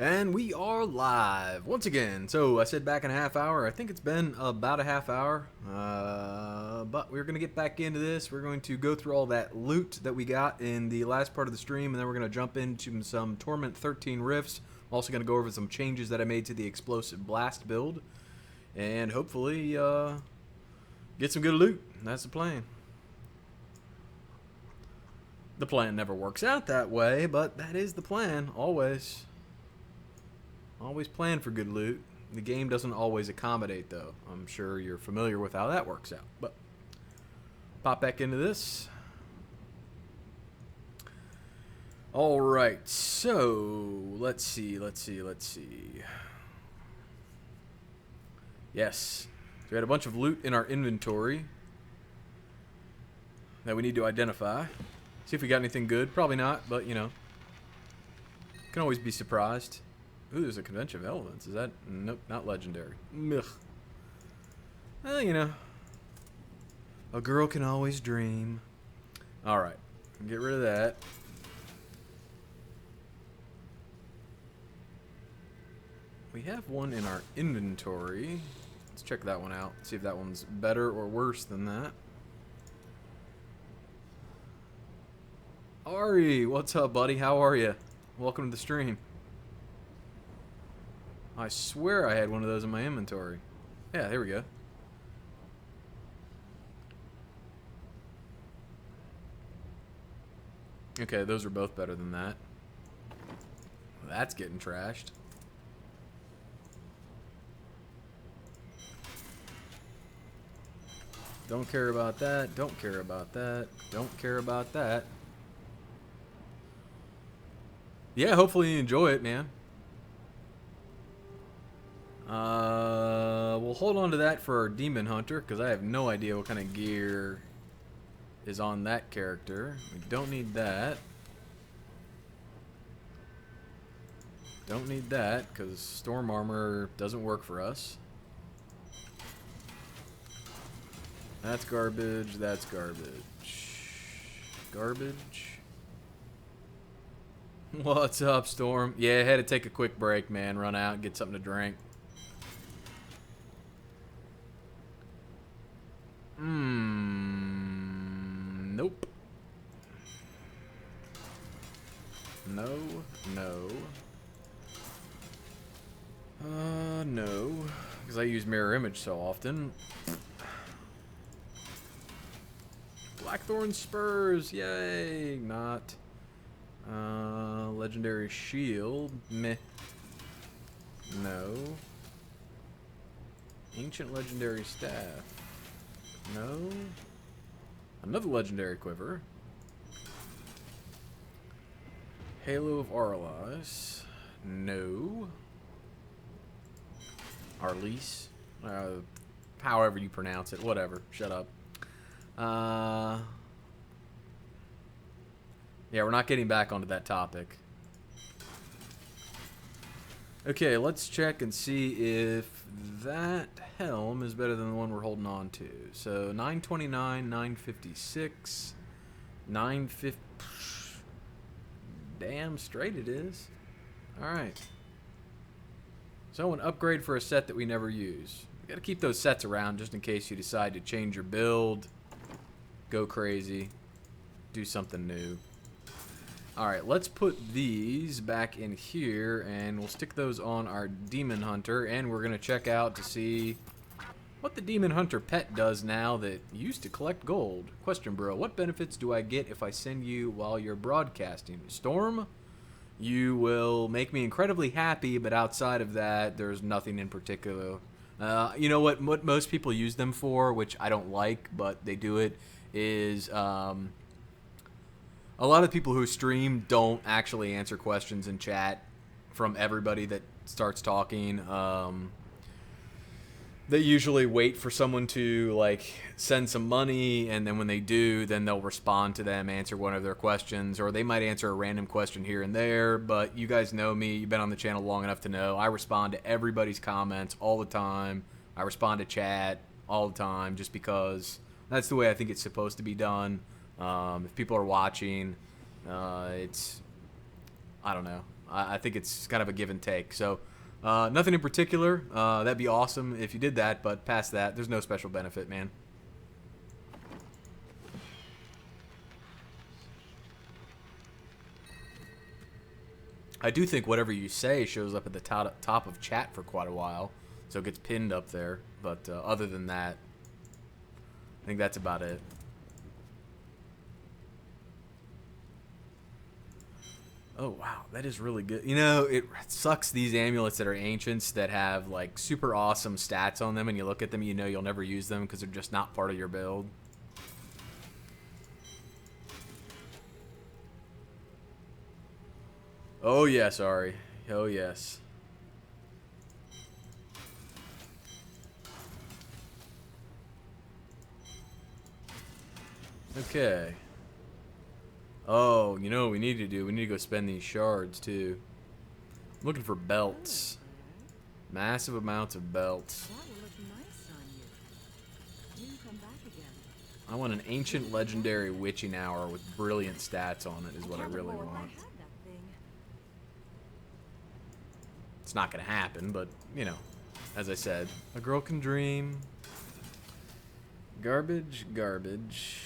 And we are live once again. So I said back in a half hour. I think it's been about a half hour. But we're going to get back into this. We're going to go through all that loot that we got in the last part of the stream. And then we're going to jump into some Torment 13 rifts. I'm also going to go over some changes that I made to the explosive blast build. And hopefully get some good loot. That's the plan. The plan never works out that way, but that is the plan, always. Always plan for good loot. The game doesn't always accommodate, though. I'm sure you're familiar with how that works out. But pop back into this. All right, so let's see. Yes, we had a bunch of loot in our inventory that we need to identify. See if we got anything good. Probably not, but you know, can always be surprised. Ooh, there's a convention of elements. Is that? Nope, not legendary. Ugh. Well, you know, a girl can always dream. All right, get rid of that. We have one in our inventory. Let's check that one out. See if that one's better or worse than that. Ari, what's up, buddy? How are you? Welcome to the stream. I swear I had one of those in my inventory. Yeah, there we go. Okay, those are both better than that. That's getting trashed. Don't care about that. Don't care about that. Don't care about that. Yeah, hopefully you enjoy it, man. We'll hold on to that for our Demon Hunter, because I have no idea what kind of gear is on that character. We don't need that. Don't need that, because Storm Armor doesn't work for us. That's garbage, that's garbage. Garbage. What's up, Storm? Yeah, I had to take a quick break, man. Run out, get something to drink. Nope. No. No. Because I use mirror image so often. Blackthorn spurs, yay! Not. Legendary shield, meh. No. Ancient legendary staff. No. Another legendary quiver. Halo of Arlis. No. Arlis. However you pronounce it. Whatever. Shut up. Yeah, we're not getting back onto that topic. Okay, let's check and see if that helm is better than the one we're holding on to. So 929, 956, 950. Damn straight it is. Alright. So an upgrade for a set that we never use. We gotta keep those sets around just in case you decide to change your build, go crazy, do something new. Alright, let's put these back in here, and we'll stick those on our Demon Hunter, and we're going to check out to see what the Demon Hunter pet does now that used to collect gold. Question, bro, what benefits do I get if I send you while you're broadcasting? Storm, you will make me incredibly happy, but outside of that, there's nothing in particular. You know what most people use them for, which I don't like, but they do it, is... a lot of people who stream don't actually answer questions in chat from everybody that starts talking. They usually wait for someone to like send some money, and then when they do, then they'll respond to them, answer one of their questions, or they might answer a random question here and there. But you guys know me, you've been on the channel long enough to know I respond to everybody's comments all the time. I respond to chat all the time just because that's the way I think it's supposed to be done. If people are watching, it's, I don't know. I think it's kind of a give and take. So nothing in particular. That'd be awesome if you did that, but past that, there's no special benefit, man. I do think whatever you say shows up at the top of chat for quite a while, so it gets pinned up there. But other than that, I think that's about it. Oh, wow, that is really good. You know, it sucks these amulets that are ancients that have, like, super awesome stats on them, and you look at them, you know you'll never use them because they're just not part of your build. Oh, yes, Ari. Oh, yes. Okay. Oh, you know what we need to do? We need to go spend these shards, too. I'm looking for belts. Massive amounts of belts. I want an ancient legendary witching hour with brilliant stats on it is what I really want. It's not going to happen, but, you know, as I said, a girl can dream. Garbage, garbage.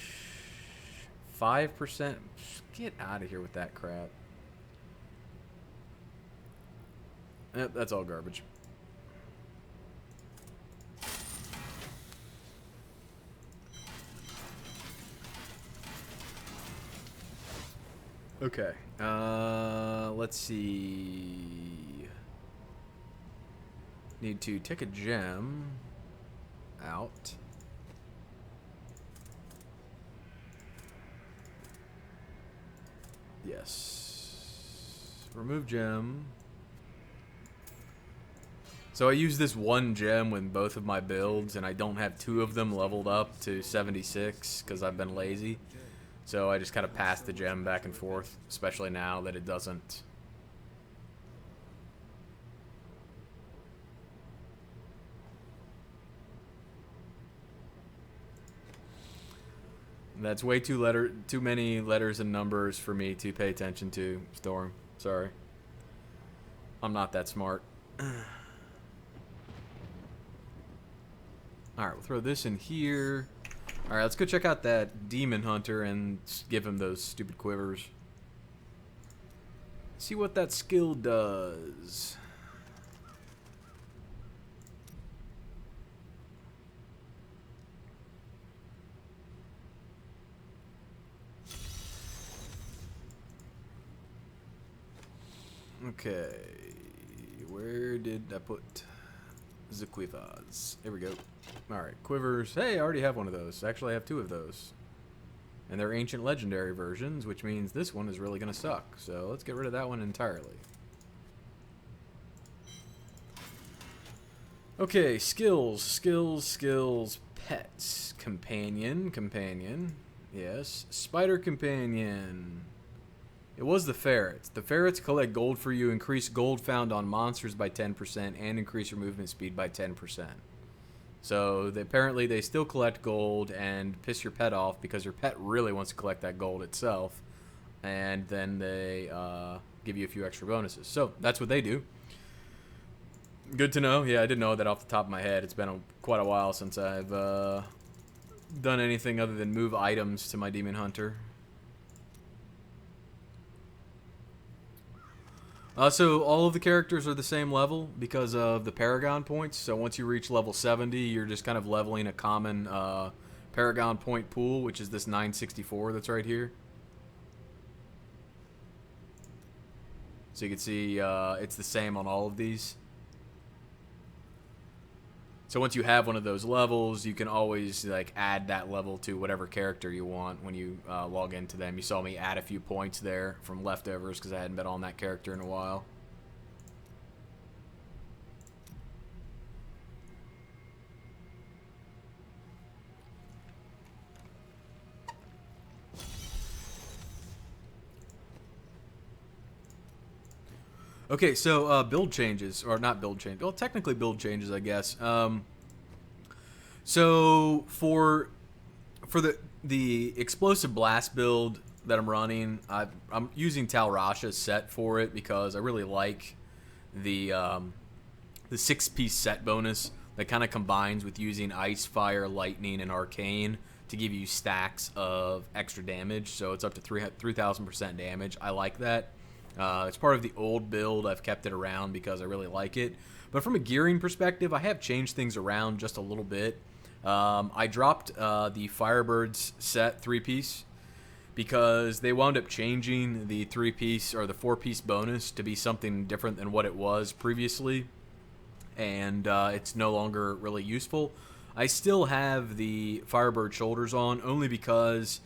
5%. Get out of here with that crap. Yep, that's all garbage. Okay. Let's see. Need to take a gem out. Yes. Remove gem. So I use this one gem with both of my builds, and I don't have two of them leveled up to 76 because I've been lazy. So I just kind of pass the gem back and forth, especially now that it doesn't. That's way too many letters and numbers for me to pay attention to, Storm. Sorry. I'm not that smart. Alright, we'll throw this in here. Alright, let's go check out that demon hunter and give him those stupid quivers. See what that skill does. Okay, where did I put the quivers? There we go. Alright, quivers. Hey, I already have one of those. Actually, I have two of those. And they're ancient legendary versions, which means this one is really going to suck. So let's get rid of that one entirely. Okay, skills, skills, skills, pets, companion, companion. Yes, spider companion. It was the ferrets. The ferrets collect gold for you, increase gold found on monsters by 10%, and increase your movement speed by 10%. So apparently they still collect gold and piss your pet off because your pet really wants to collect that gold itself. And then they give you a few extra bonuses. So that's what they do. Good to know. Yeah, I didn't know that off the top of my head. It's been quite a while since I've done anything other than move items to my demon hunter. So all of the characters are the same level because of the Paragon points. So once you reach level 70, you're just kind of leveling a common Paragon point pool, which is this 964 that's right here. So you can see it's the same on all of these. So once you have one of those levels, you can always like add that level to whatever character you want when you log into them. You saw me add a few points there from leftovers because I hadn't been on that character in a while. Okay, so build changes, or not build change. Well, technically build changes, I guess. So for the explosive blast build, that I'm running. I'm using Tal Rasha's set for it because I really like the 6-piece set bonus that kind of combines with using Ice, Fire, Lightning, and Arcane to give you stacks of extra damage. So it's up to 3,000% damage. I like that. It's part of the old build. I've kept it around because I really like it. But from a gearing perspective, I have changed things around just a little bit. I dropped the Firebirds set 3-piece because they wound up changing the 3-piece or the 4-piece bonus to be something different than what it was previously, and it's no longer really useful. I still have the Firebird shoulders on only because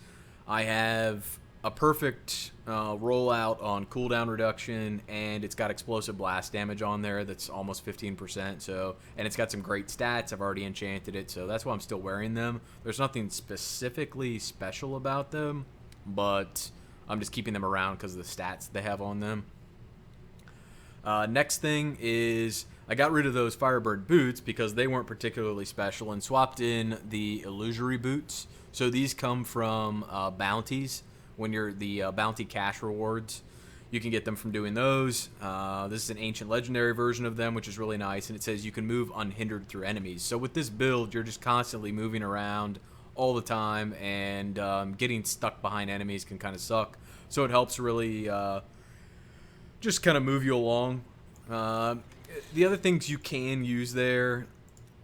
I have a perfect rollout on cooldown reduction, and it's got explosive blast damage on there that's almost 15%. So, and it's got some great stats. I've already enchanted it, so that's why I'm still wearing them. There's nothing specifically special about them, but I'm just keeping them around because of the stats they have on them. Next thing is I got rid of those Firebird boots because they weren't particularly special and swapped in the illusory boots. So these come from bounties. When you're the bounty cash rewards, you can get them from doing those. This is an ancient legendary version of them, which is really nice, and it says you can move unhindered through enemies. So with this build, you're just constantly moving around all the time, and getting stuck behind enemies can kind of suck. So it helps really just kind of move you along. The other things you can use there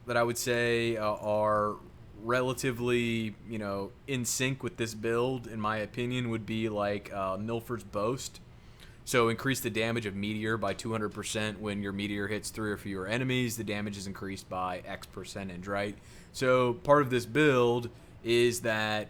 that I would say are relatively, in sync with this build, in my opinion, would be like Milford's Boast. So increase the damage of Meteor by 200% when your Meteor hits 3 or fewer enemies. The damage is increased by X percentage, right? So part of this build is that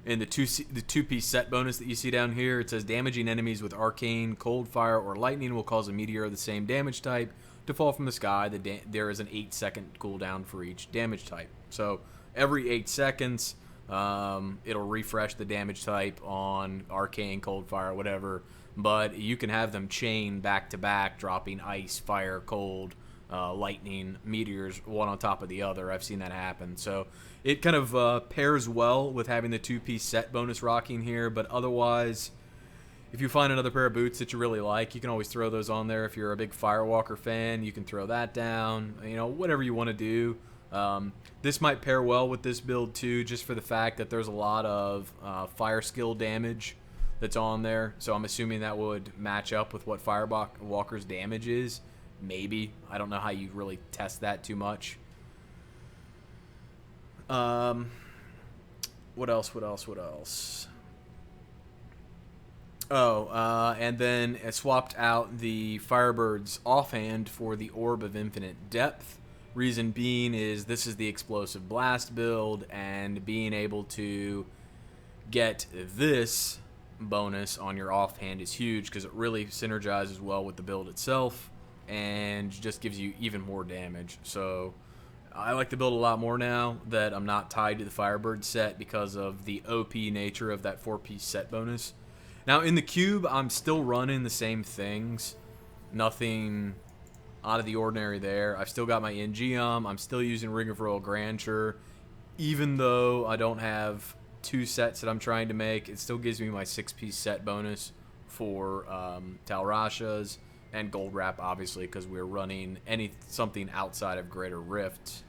in the 2-piece set bonus that you see down here, it says damaging enemies with Arcane, Cold, Fire, or Lightning will cause a Meteor of the same damage type to fall from the sky. There is an 8-second cooldown for each damage type. So every 8 seconds, it'll refresh the damage type on Arcane, Cold, Fire, whatever. But you can have them chain back to back, dropping Ice, Fire, Cold, Lightning, Meteors, one on top of the other. I've seen that happen. So it kind of pairs well with having the 2-piece set bonus rocking here. But otherwise, if you find another pair of boots that you really like, you can always throw those on there. If you're a big Firewalker fan, you can throw that down. Whatever you want to do. This might pair well with this build too, just for the fact that there's a lot of fire skill damage that's on there. So I'm assuming that would match up with what Firewalker's damage is. Maybe. I don't know how you really test that too much. What else? And then I swapped out the Firebird's offhand for the Orb of Infinite Depth. Reason being is this is the explosive blast build, and being able to get this bonus on your offhand is huge because it really synergizes well with the build itself and just gives you even more damage. So I like the build a lot more now that I'm not tied to the Firebird set because of the OP nature of that 4-piece set bonus. Now in the cube, I'm still running the same things. Nothing out of the ordinary there. I've still got my Ingeum. I'm still using Ring of Royal Grandeur. Even though I don't have 2 sets that I'm trying to make, it still gives me my 6-piece set bonus for Tal Rasha's and Gold Wrap, obviously, because we're running something outside of Greater Rift.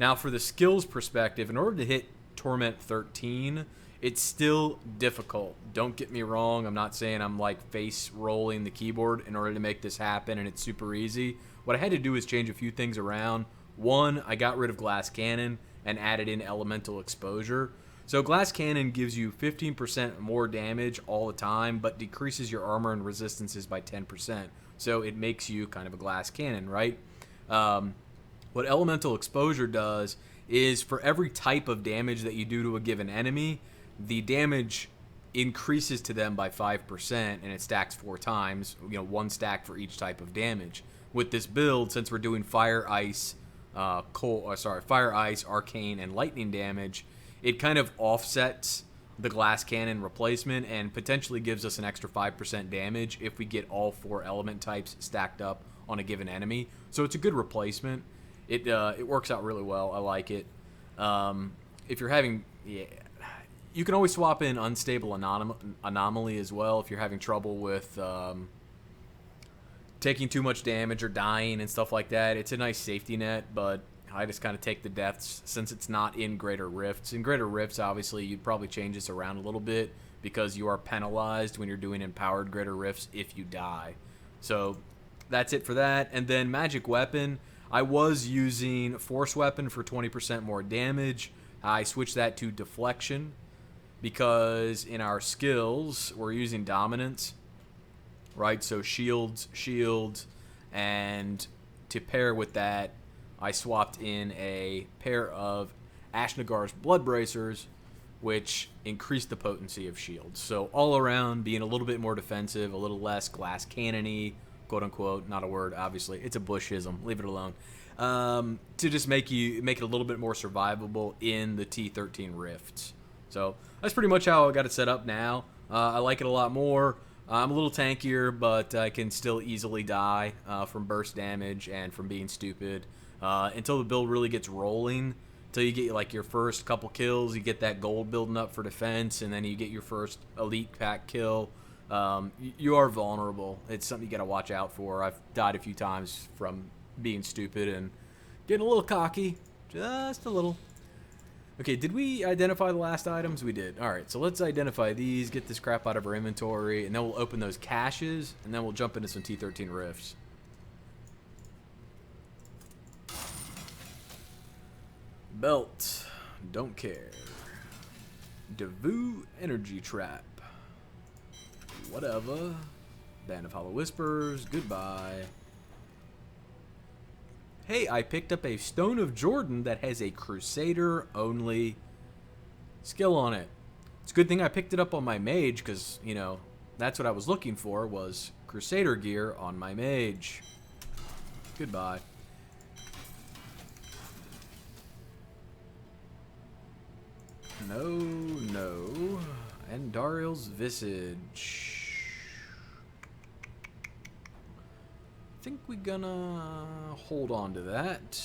Now, for the skills perspective, in order to hit Torment 13, it's still difficult. Don't get me wrong. I'm not saying I'm like face rolling the keyboard in order to make this happen and it's super easy. What I had to do is change a few things around. One, I got rid of Glass Cannon and added in Elemental Exposure. So Glass Cannon gives you 15% more damage all the time, but decreases your armor and resistances by 10%. So it makes you kind of a Glass Cannon, right? What Elemental Exposure does is for every type of damage that you do to a given enemy, the damage increases to them by 5%, and it stacks 4 times, 1 stack for each type of damage. With this build, since we're doing Fire, Ice, Arcane, and Lightning damage, it kind of offsets the Glass Cannon replacement and potentially gives us an extra 5% damage if we get all 4 element types stacked up on a given enemy. So it's a good replacement. It works out really well. I like it. If you're having... You can always swap in unstable anomaly as well if you're having trouble with taking too much damage or dying and stuff like that. It's a nice safety net, but I just kind of take the deaths since it's not in Greater Rifts. In Greater Rifts, obviously, you'd probably change this around a little bit because you are penalized when you're doing empowered Greater Rifts if you die. So that's it for that. And then Magic Weapon, I was using Force Weapon for 20% more damage. I switched that to Deflection because in our skills, we're using Dominance, right? So shields, and to pair with that, I swapped in a pair of Ashnagar's Blood Bracers, which increased the potency of shields. So all around, being a little bit more defensive, a little less glass cannon-y, quote-unquote, not a word, obviously. It's a Bushism. Leave it alone. To just make it a little bit more survivable in the T13 rifts. So that's pretty much how I got it set up now. I like it a lot more. I'm a little tankier, but I can still easily die from burst damage and from being stupid. Until the build really gets rolling, until you get like your first couple kills, you get that gold building up for defense, and then you get your first elite pack kill. You are vulnerable. It's something you got to watch out for. I've died a few times from being stupid and getting a little cocky, just a little. Okay, did we identify the last items? We did. All right, so let's identify these, get this crap out of our inventory, and then we'll open those caches, and then we'll jump into some T13 rifts. Belt, don't care. Devu Energy Trap, whatever. Band of Hollow Whispers, goodbye. Hey, I picked up a Stone of Jordan that has a Crusader-only skill on it. It's a good thing I picked it up on my mage, because, you know, that's what I was looking for, was Crusader gear on my mage. Goodbye. No. And Dariel's Visage. I think we're gonna hold on to that.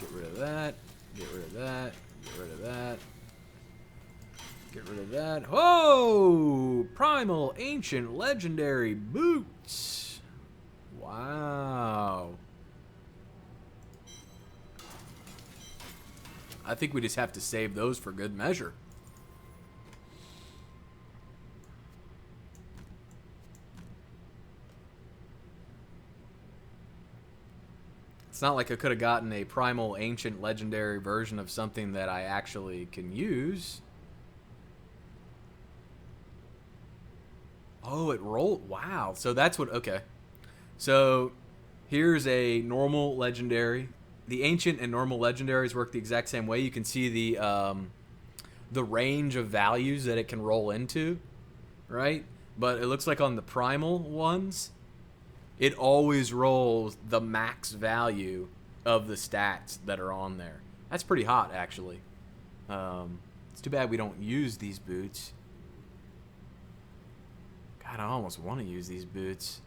Get rid of that. Get rid of that. Get rid of that. Get rid of that. Oh! Primal, Ancient, Legendary Boots. Wow. I think we just have to save those for good measure. It's not like I could have gotten a primal, ancient, legendary version of something that I actually can use. Oh, it rolled. Wow. So that's what... Okay. So here's a normal legendary. The ancient and normal legendaries work the exact same way. You can see the range of values that it can roll into, right? But it looks like on the primal ones, it always rolls the max value of the stats that are on there. That's pretty hot, actually. It's too bad we don't use these boots. God, I almost want to use these boots.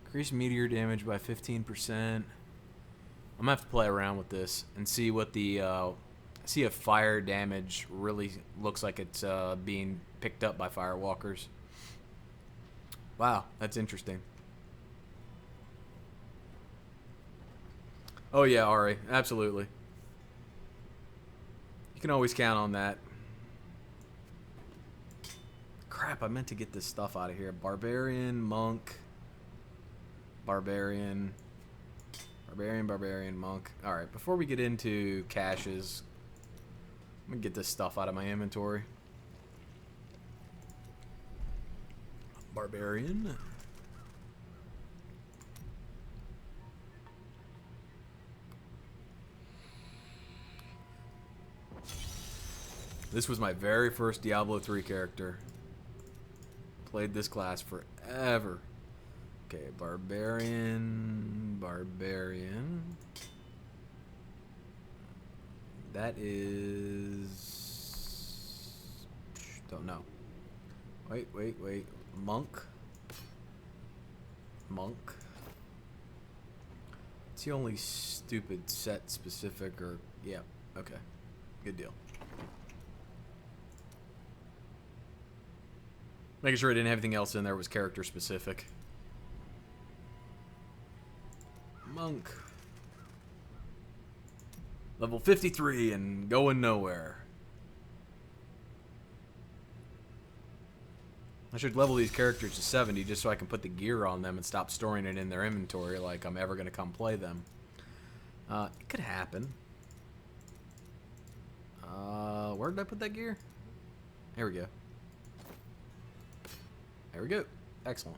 Increase meteor damage by 15%. I'm gonna have to play around with this and see what the see if fire damage really looks like it's being picked up by firewalkers. Wow, that's interesting. Oh yeah, Ari, absolutely. You can always count on that. Crap, I meant to get this stuff out of here. Barbarian, monk, barbarian, monk. Alright, before we get into caches, I'm gonna get this stuff out of my inventory. Barbarian. This was my very first Diablo 3 character. Played this class forever. Okay, barbarian. That is... Don't know. Wait. Monk. It's the only stupid set specific or... Yeah, okay. Good deal. Making sure I didn't have anything else in there was character specific. Monk. Level 53 and going nowhere. I should level these characters to 70 just so I can put the gear on them and stop storing it in their inventory like I'm ever going to come play them. It could happen. Where did I put that gear? There we go. There we go. Excellent.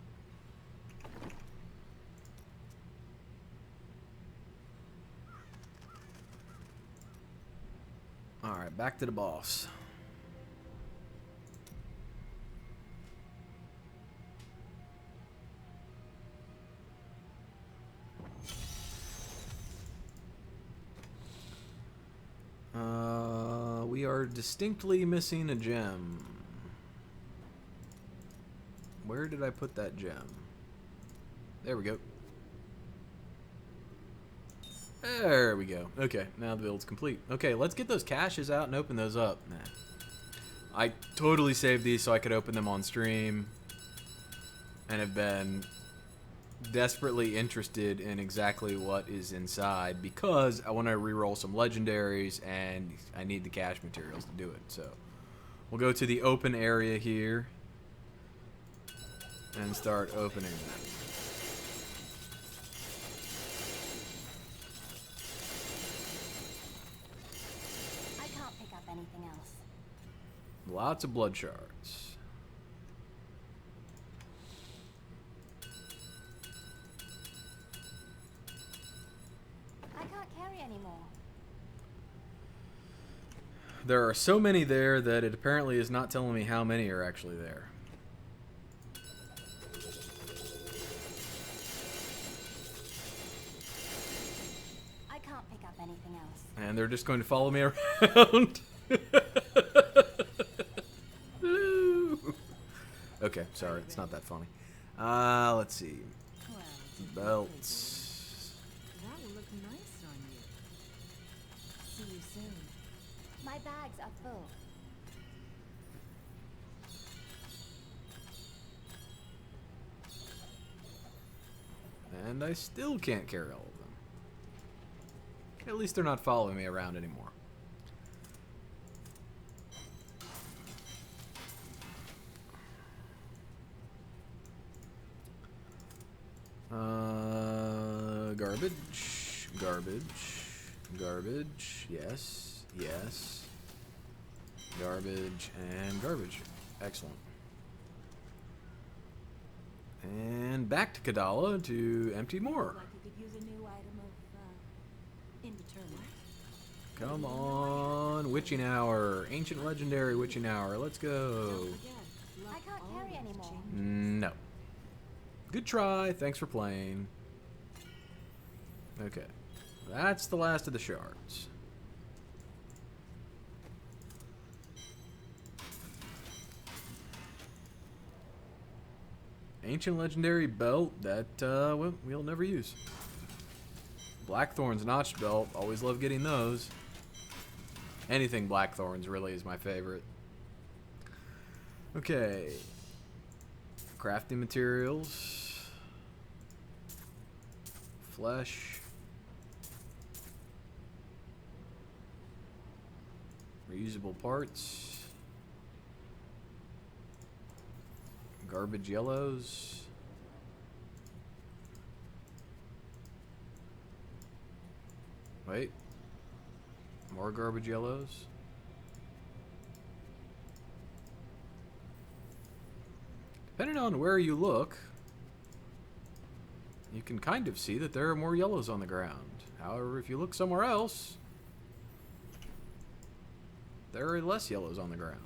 Alright, back to the boss. We are distinctly missing a gem. Where did I put that gem? There we go. There we go. Okay, now the build's complete. Okay, let's get those caches out and open those up. Nah. I totally saved these so I could open them on stream and have been desperately interested in exactly what is inside because I want to reroll some legendaries and I need the cache materials to do it. So we'll go to the open area here and start opening them. I can't pick up anything else. Lots of blood shards. I can't carry anymore. There are so many there that it apparently is not telling me how many are actually there. I can't pick up anything else. And they're just going to follow me around. Okay, sorry, it's not that funny. Let's see. Well, Belts. that will look nice on you. See you soon. My bags are full. And I still can't carry all of them. At least they're not following me around anymore. Garbage, garbage, garbage, yes, yes, garbage, and garbage. Excellent. And back to Kadala to empty more. Like you could use a new item of indeterminate. Come on, Witching Hour. Ancient Legendary Witching Hour. Let's go. I can't carry anymore. No. Good try. Thanks for playing. Okay. That's the last of the shards. Ancient Legendary Belt that we'll never use. Blackthorn's Notched Belt. Always love getting those. Anything Blackthorns really is my favorite. Okay. Crafting materials. Flesh. Reusable parts. Garbage yellows. Wait. More garbage yellows. Depending on where you look, you can kind of see that there are more yellows on the ground. However, if you look somewhere else, there are less yellows on the ground.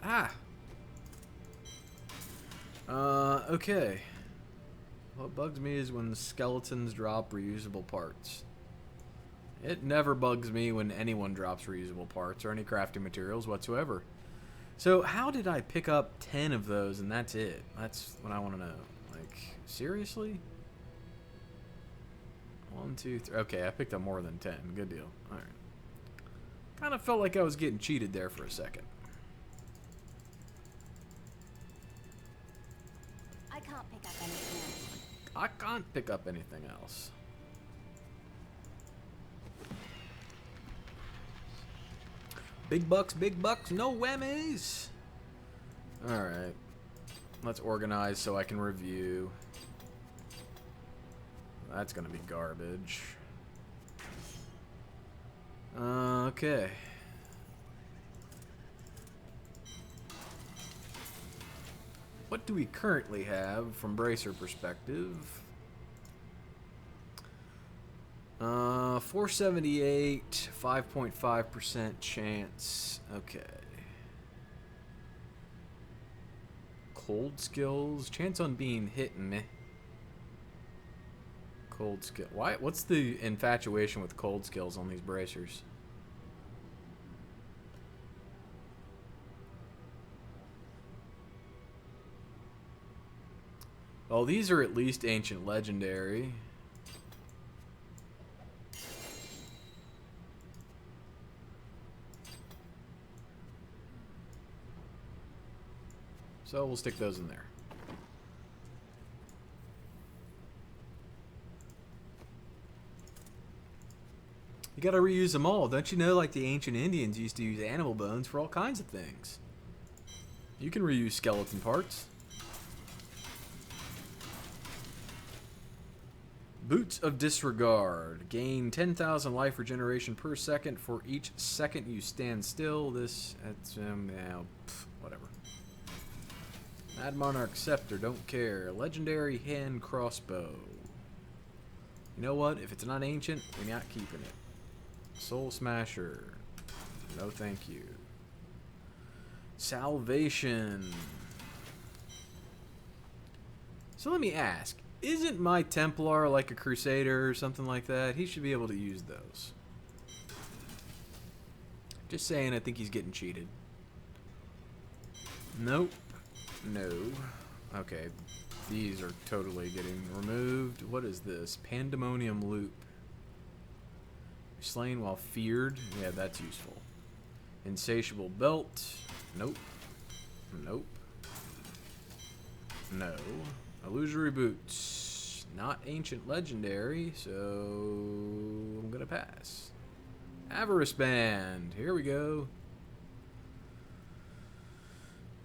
Ah! Okay. What bugs me is when the skeletons drop reusable parts. It never bugs me when anyone drops reusable parts or any crafting materials whatsoever. So how did I pick up 10 of those and that's it? That's what I want to know. Like, seriously? 1, 2, 3. Okay, I picked up more than 10. Good deal. Alright. Kind of felt like I was getting cheated there for a second. I can't pick up anything else. I can't pick up anything else. Big bucks, no whammies. Alright. Let's organize so I can review. That's gonna be garbage. Okay. What do we currently have from bracer perspective? 478, 5.5% chance. Okay. Cold skills, chance on being hit, meh. Cold skill. Why? What's the infatuation with cold skills on these bracers? Well, these are at least ancient legendary. So we'll stick those in there. You gotta reuse them all. Don't you know, like the ancient Indians used to use animal bones for all kinds of things. You can reuse skeleton parts. Boots of Disregard. Gain 10,000 life regeneration per second for each second you stand still. This, that's, yeah, whatever. Mad Monarch Scepter, don't care. Legendary Hand Crossbow. You know what? If it's not ancient, we're not keeping it. Soul Smasher. No thank you. Salvation. So let me ask. Isn't my Templar like a Crusader or something like that? He should be able to use those. Just saying, I think he's getting cheated. Nope. No. Okay. These are totally getting removed. What is this? Pandemonium Loop. Slain while feared. Yeah, that's useful. Insatiable Belt. Nope. Nope. No. Illusory Boots. Not ancient legendary, so I'm gonna pass. Avarice Band. Here we go.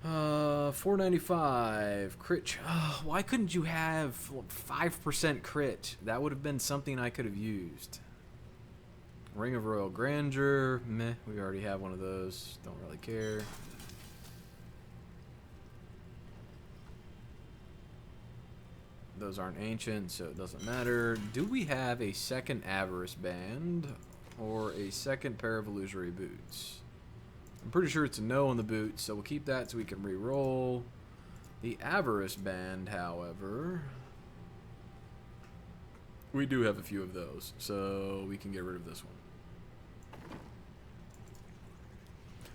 495 crit. Oh, why couldn't you have 5% crit? That would have been something I could have used. Ring of Royal Grandeur. Meh. We already have one of those. Don't really care. Those aren't ancient, so it doesn't matter. Do we have a second Avarice Band or a second pair of Illusory Boots? I'm pretty sure it's a no on the boots, so we'll keep that so we can re-roll. The Avarice Band, however, we do have a few of those, so we can get rid of this one.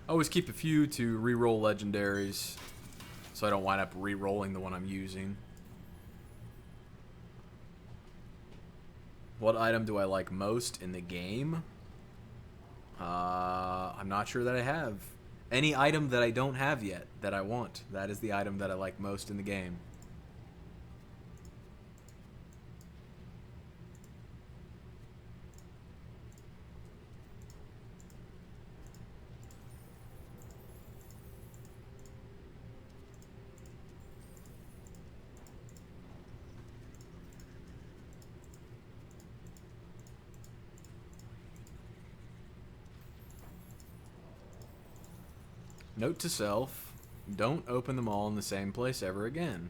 I always keep a few to re-roll legendaries, so I don't wind up re-rolling the one I'm using. What item do I like most in the game? I'm not sure that I have. Any item that I don't have yet that I want, that is the item that I like most in the game. Note to self, don't open them all in the same place ever again.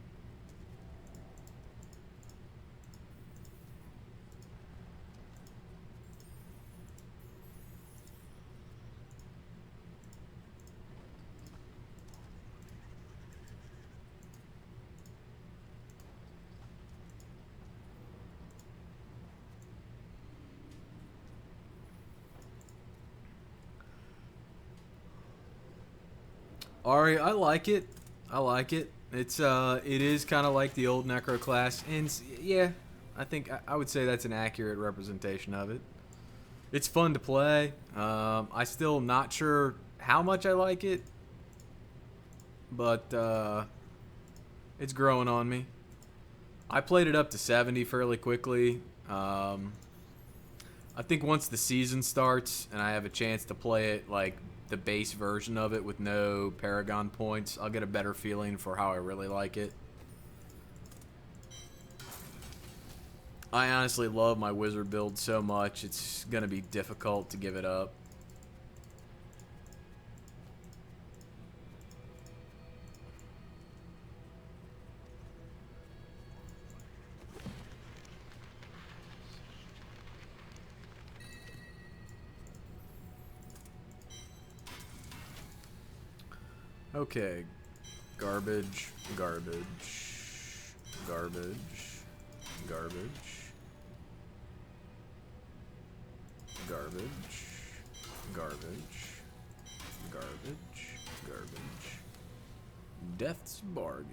Ari, I like it. I like it. It's it is kind of like the old Necro class, and yeah, I think I would say that's an accurate representation of it. It's fun to play. I still not sure how much I like it, but it's growing on me. I played it up to 70 fairly quickly. I think once the season starts and I have a chance to play it like the base version of it with no Paragon points, I'll get a better feeling for how I really like it. I honestly love my wizard build so much, it's going to be difficult to give it up. Okay, garbage, garbage, garbage, garbage, garbage, garbage, garbage, garbage, death's bargain.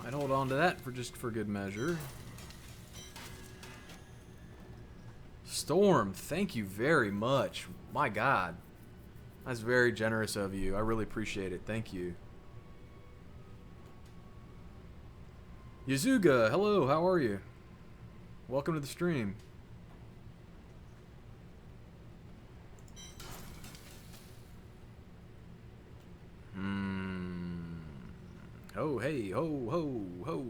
I'd hold on to that for good measure. Storm, thank you very much. My God. That's very generous of you. I really appreciate it. Thank you. Yazuga, hello, how are you? Welcome to the stream. Oh, hey, ho, ho, ho.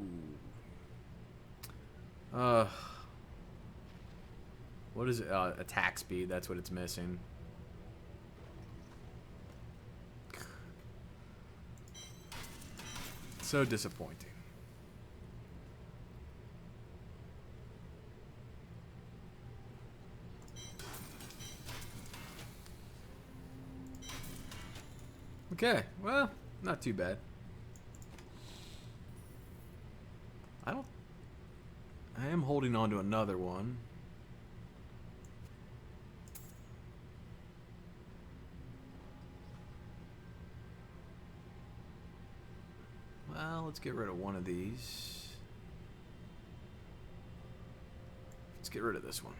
What is it? Attack speed, that's what it's missing. So disappointing. Okay, well, not too bad. I am holding on to another one. Well, let's get rid of one of these. Let's get rid of this one.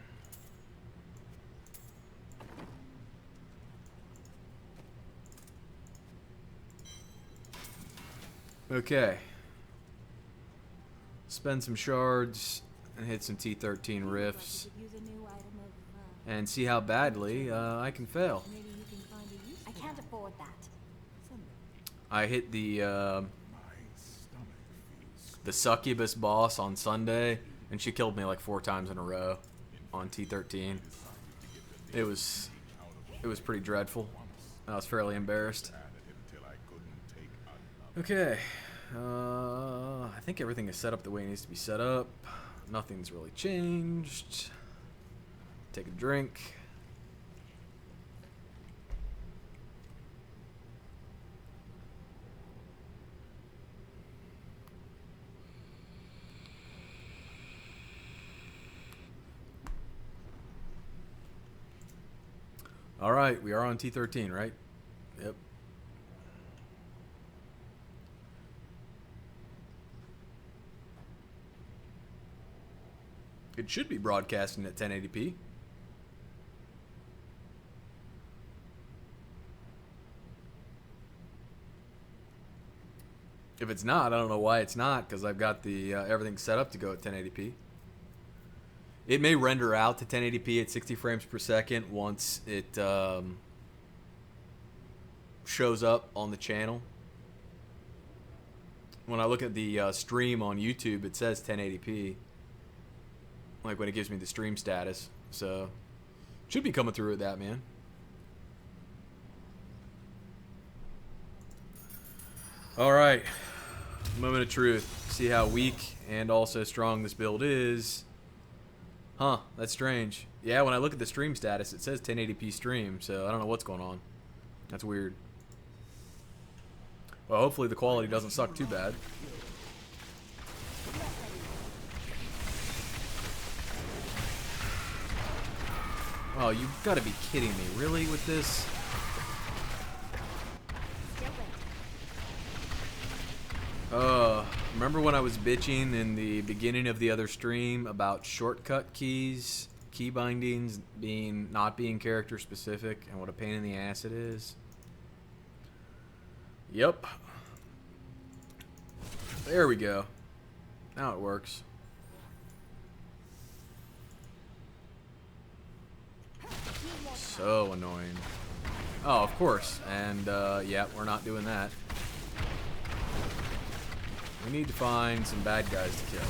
Okay. Spend some shards and hit some T13 riffs and see how badly I can fail. I can't afford that. I hit the succubus boss on Sunday, and she killed me like 4 times in a row on T13. It was pretty dreadful. I was fairly embarrassed. Okay. I think everything is set up the way it needs to be set up. Nothing's really changed. Take a drink. All right, we are on T13, right? Yep. It should be broadcasting at 1080p. If it's not, I don't know why it's not, because I've got the everything set up to go at 1080p. It may render out to 1080p at 60 frames per second once it shows up on the channel. When I look at the stream on YouTube, it says 1080p. Like when it gives me the stream status. So, should be coming through with that, man. Alright. Moment of truth. See how weak and also strong this build is. Huh, that's strange. Yeah, when I look at the stream status, it says 1080p stream, so I don't know what's going on. That's weird. Well, hopefully the quality doesn't suck too bad. Oh, you gotta be kidding me. Really with this? Remember when I was bitching in the beginning of the other stream about shortcut keys, key bindings not being character specific, and what a pain in the ass it is? Yep. There we go. Now it works. So annoying. Oh, of course. And, yeah, we're not doing that. We need to find some bad guys to kill.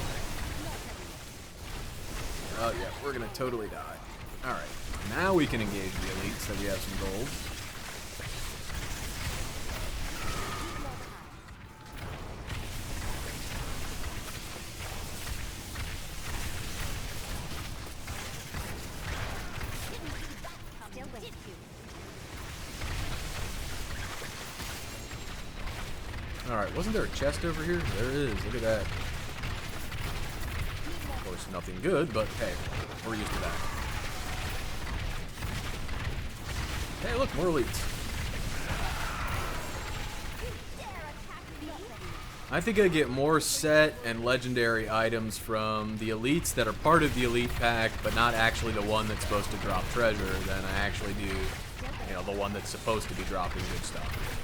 Oh, yeah, we're gonna totally die. Alright, now we can engage the elites so we have some gold. Alright, wasn't there a chest over here? There is, look at that. Of course, nothing good, but hey, we're used to that. Hey, look, more elites. I think I get more set and legendary items from the elites that are part of the elite pack, but not actually the one that's supposed to drop treasure, than I actually do, you know, the one that's supposed to be dropping good stuff.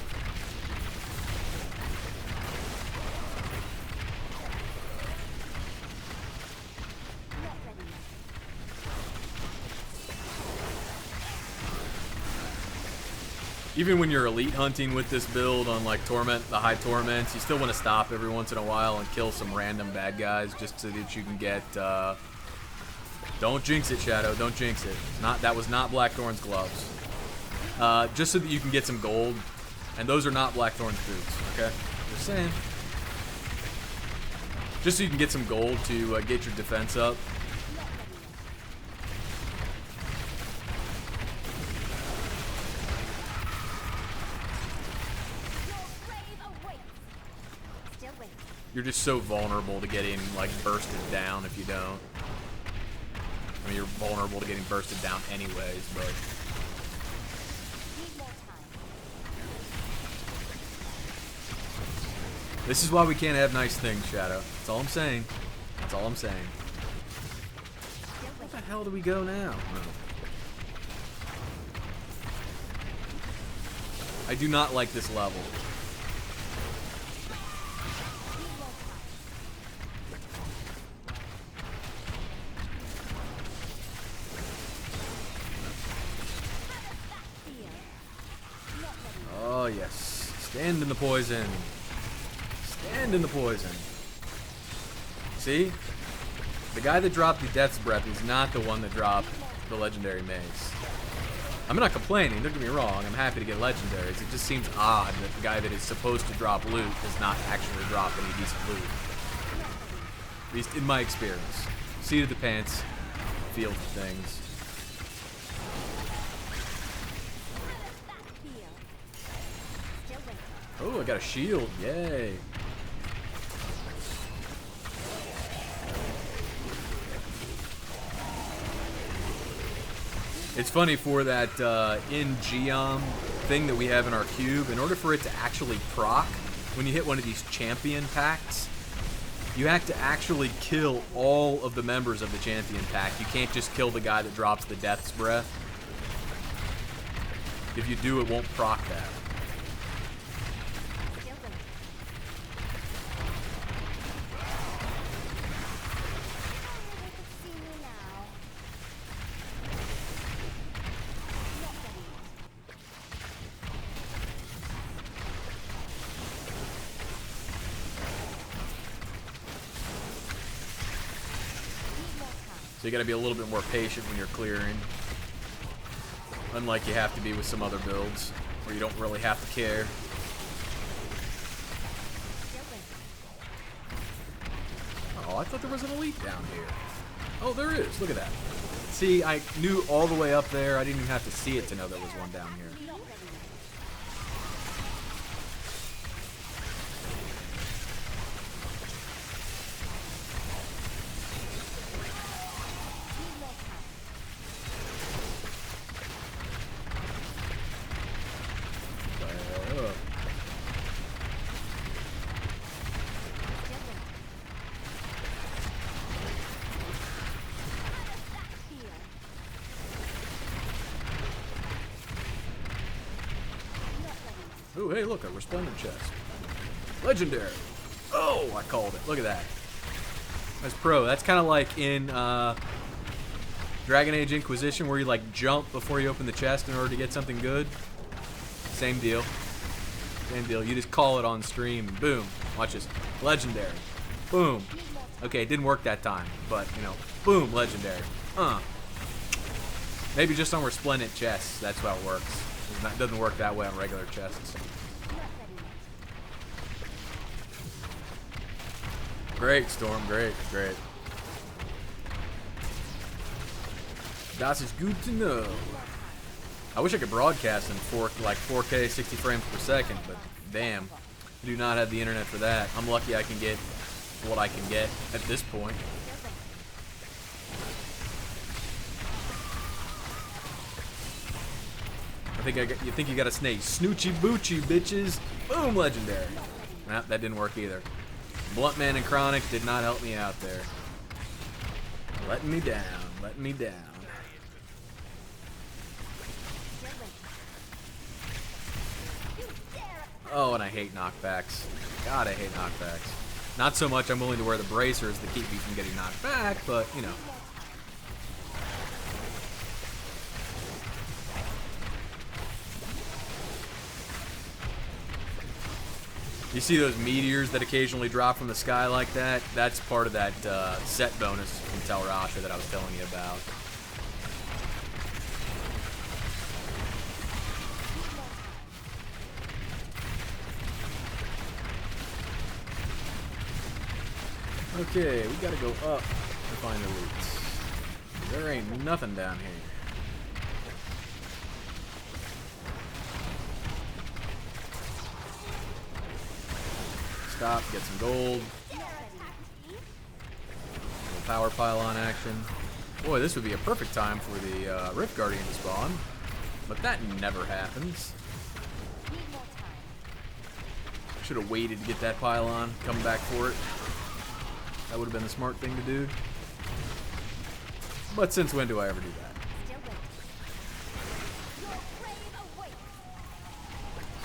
Even when you're elite hunting with this build on like Torment, the high Torments, you still want to stop every once in a while and kill some random bad guys just so that you can get, don't jinx it, Shadow, don't jinx it. That was not Blackthorn's gloves. Just so that you can get some gold, and those are not Blackthorn's boots, okay? Just saying. Just so you can get some gold to get your defense up. You're just so vulnerable to getting, like, bursted down if you don't. I mean, you're vulnerable to getting bursted down anyways, but... This is why we can't have nice things, Shadow. That's all I'm saying. That's all I'm saying. Where the hell do we go now? I do not like this level. Oh, yes. Stand in the poison. Stand in the poison. See? The guy that dropped the Death's Breath is not the one that dropped the legendary mace. I'm not complaining, don't get me wrong. I'm happy to get legendaries. It just seems odd that the guy that is supposed to drop loot does not actually drop any decent loot. At least in my experience. Seat of the pants, feel of things. Oh, I got a shield. Yay. It's funny for that in Geom thing that we have in our cube, in order for it to actually proc, when you hit one of these champion packs, you have to actually kill all of the members of the champion pack. You can't just kill the guy that drops the Death's Breath. If you do, it won't proc that. So you gotta be a little bit more patient when you're clearing. Unlike you have to be with some other builds, where you don't really have to care. Oh, I thought there was an elite down here. Oh, there is. Look at that. See, I knew all the way up there. I didn't even have to see it to know there was one down here. Oh, hey, look, a resplendent chest. Legendary. Oh, I called it. Look at that. That's pro. That's kind of like in Dragon Age Inquisition where you like jump before you open the chest in order to get something good. Same deal. Same deal. You just call it on stream and boom. Watch this. Legendary. Boom. Okay, it didn't work that time, but, you know, boom, legendary. Maybe just on resplendent chests, that's how it works. It doesn't work that way on regular chests. Great, Storm. Great, great. Das ist gut to know. I wish I could broadcast in 4K 60 frames per second, but damn, I do not have the internet for that. I'm lucky I can get what I can get at this point. You think you got a snake? Snoochie boochie, bitches! Boom, legendary. Nah, that didn't work either. Bluntman and Chronic did not help me out there. Letting me down. Letting me down. Oh, and I hate knockbacks. God, I hate knockbacks. Not so much I'm willing to wear the bracers to keep me from getting knocked back, but, you know. You see those meteors that occasionally drop from the sky like that? That's part of that set bonus from Telrasha that I was telling you about. Okay, we gotta go up to find the loot. There ain't nothing down here. Stop, get some gold. Little power pylon action. Boy, this would be a perfect time for the Rift Guardian to spawn. But that never happens. Should have waited to get that pylon, come back for it. That would have been the smart thing to do. But since when do I ever do that?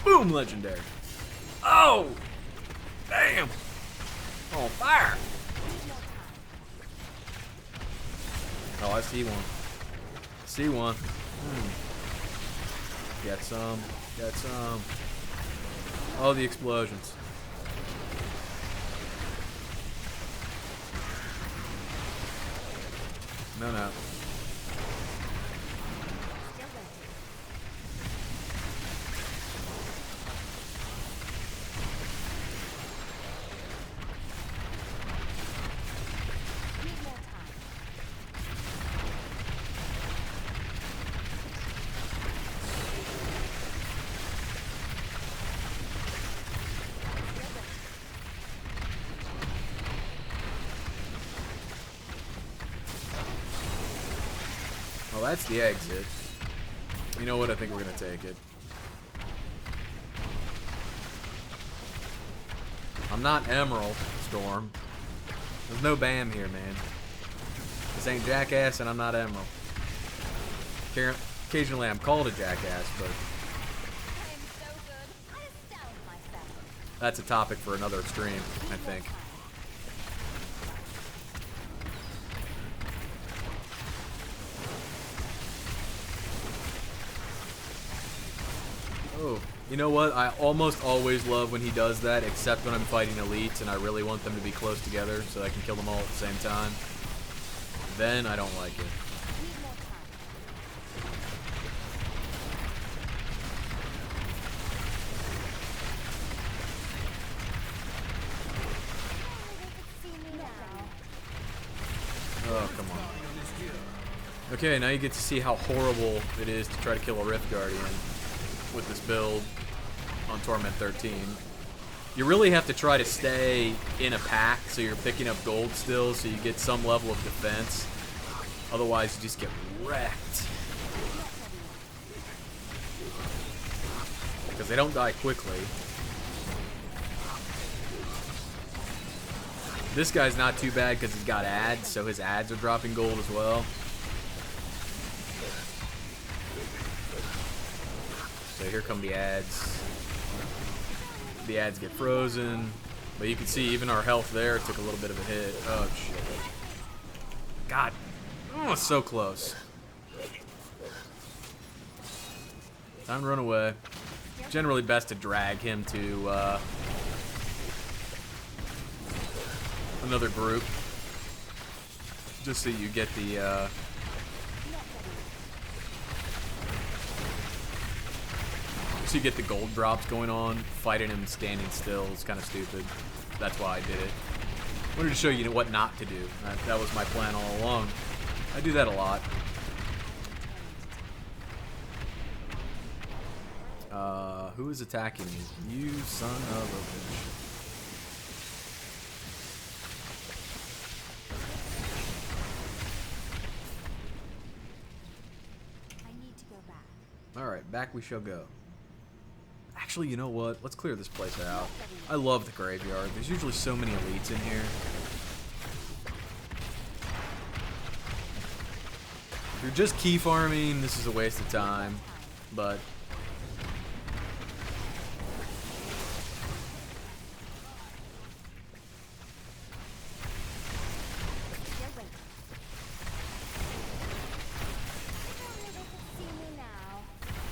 Boom, legendary. Oh! Damn! On fire! Oh, I see one. See one. Get some. Get some. Oh, the explosions. No, no. Well, that's the exit. You know what? I think we're gonna take it. I'm not Emerald, Storm. There's no BAM here, man. This ain't Jackass, and I'm not Emerald. Occasionally I'm called a Jackass, but that's a topic for another stream, I think. Oh, you know what? I almost always love when he does that, except when I'm fighting elites and I really want them to be close together so I can kill them all at the same time. Then I don't like it. Oh, come on. Okay, now you get to see how horrible it is to try to kill a Rift Guardian with this build on Torment 13. You really have to try to stay in a pack so you're picking up gold still so you get some level of defense. Otherwise, you just get wrecked. Because they don't die quickly. This guy's not too bad because he's got ads, so his ads are dropping gold as well. So here come the ads. The ads get frozen. But you can see even our health there took a little bit of a hit. Oh, shit. God. Oh, so close. Time to run away. Generally best to drag him to another group. Just so you get the so you get the gold drops going on. Fighting him standing still is kind of stupid. That's why I did it. Wanted to show you what not to do. That was my plan all along. I do that a lot. Who is attacking me? You son of a bitch. I need to go back. Alright, back we shall go. Actually, you know what? Let's clear this place out. I love the graveyard. There's usually so many elites in here. If you're just key farming, this is a waste of time. But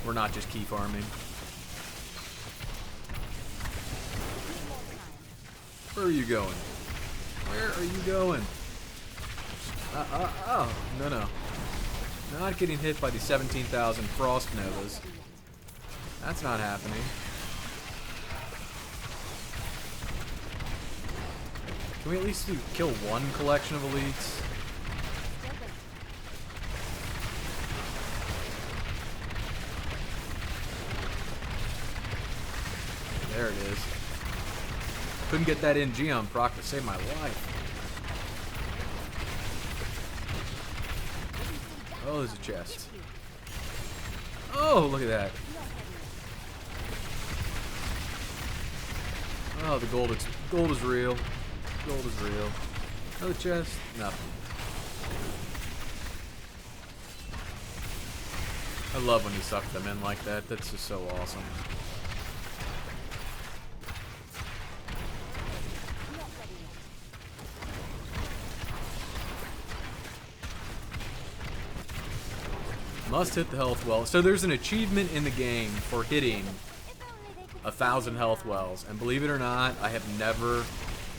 we're not just key farming. Where are you going? Where are you going? Oh, no. Not getting hit by the 17,000 Frost Novas. That's not happening. Can we at least kill one collection of elites? There it is. Couldn't get that in Geon proc to save my life. Oh, there's a chest. Oh, look at that. Oh, the gold is real. Gold is real. Another chest? Nothing. I love when you suck them in like that. That's just so awesome. Must hit the health well. So there's an achievement in the game for hitting 1,000 health wells, and believe it or not, I have never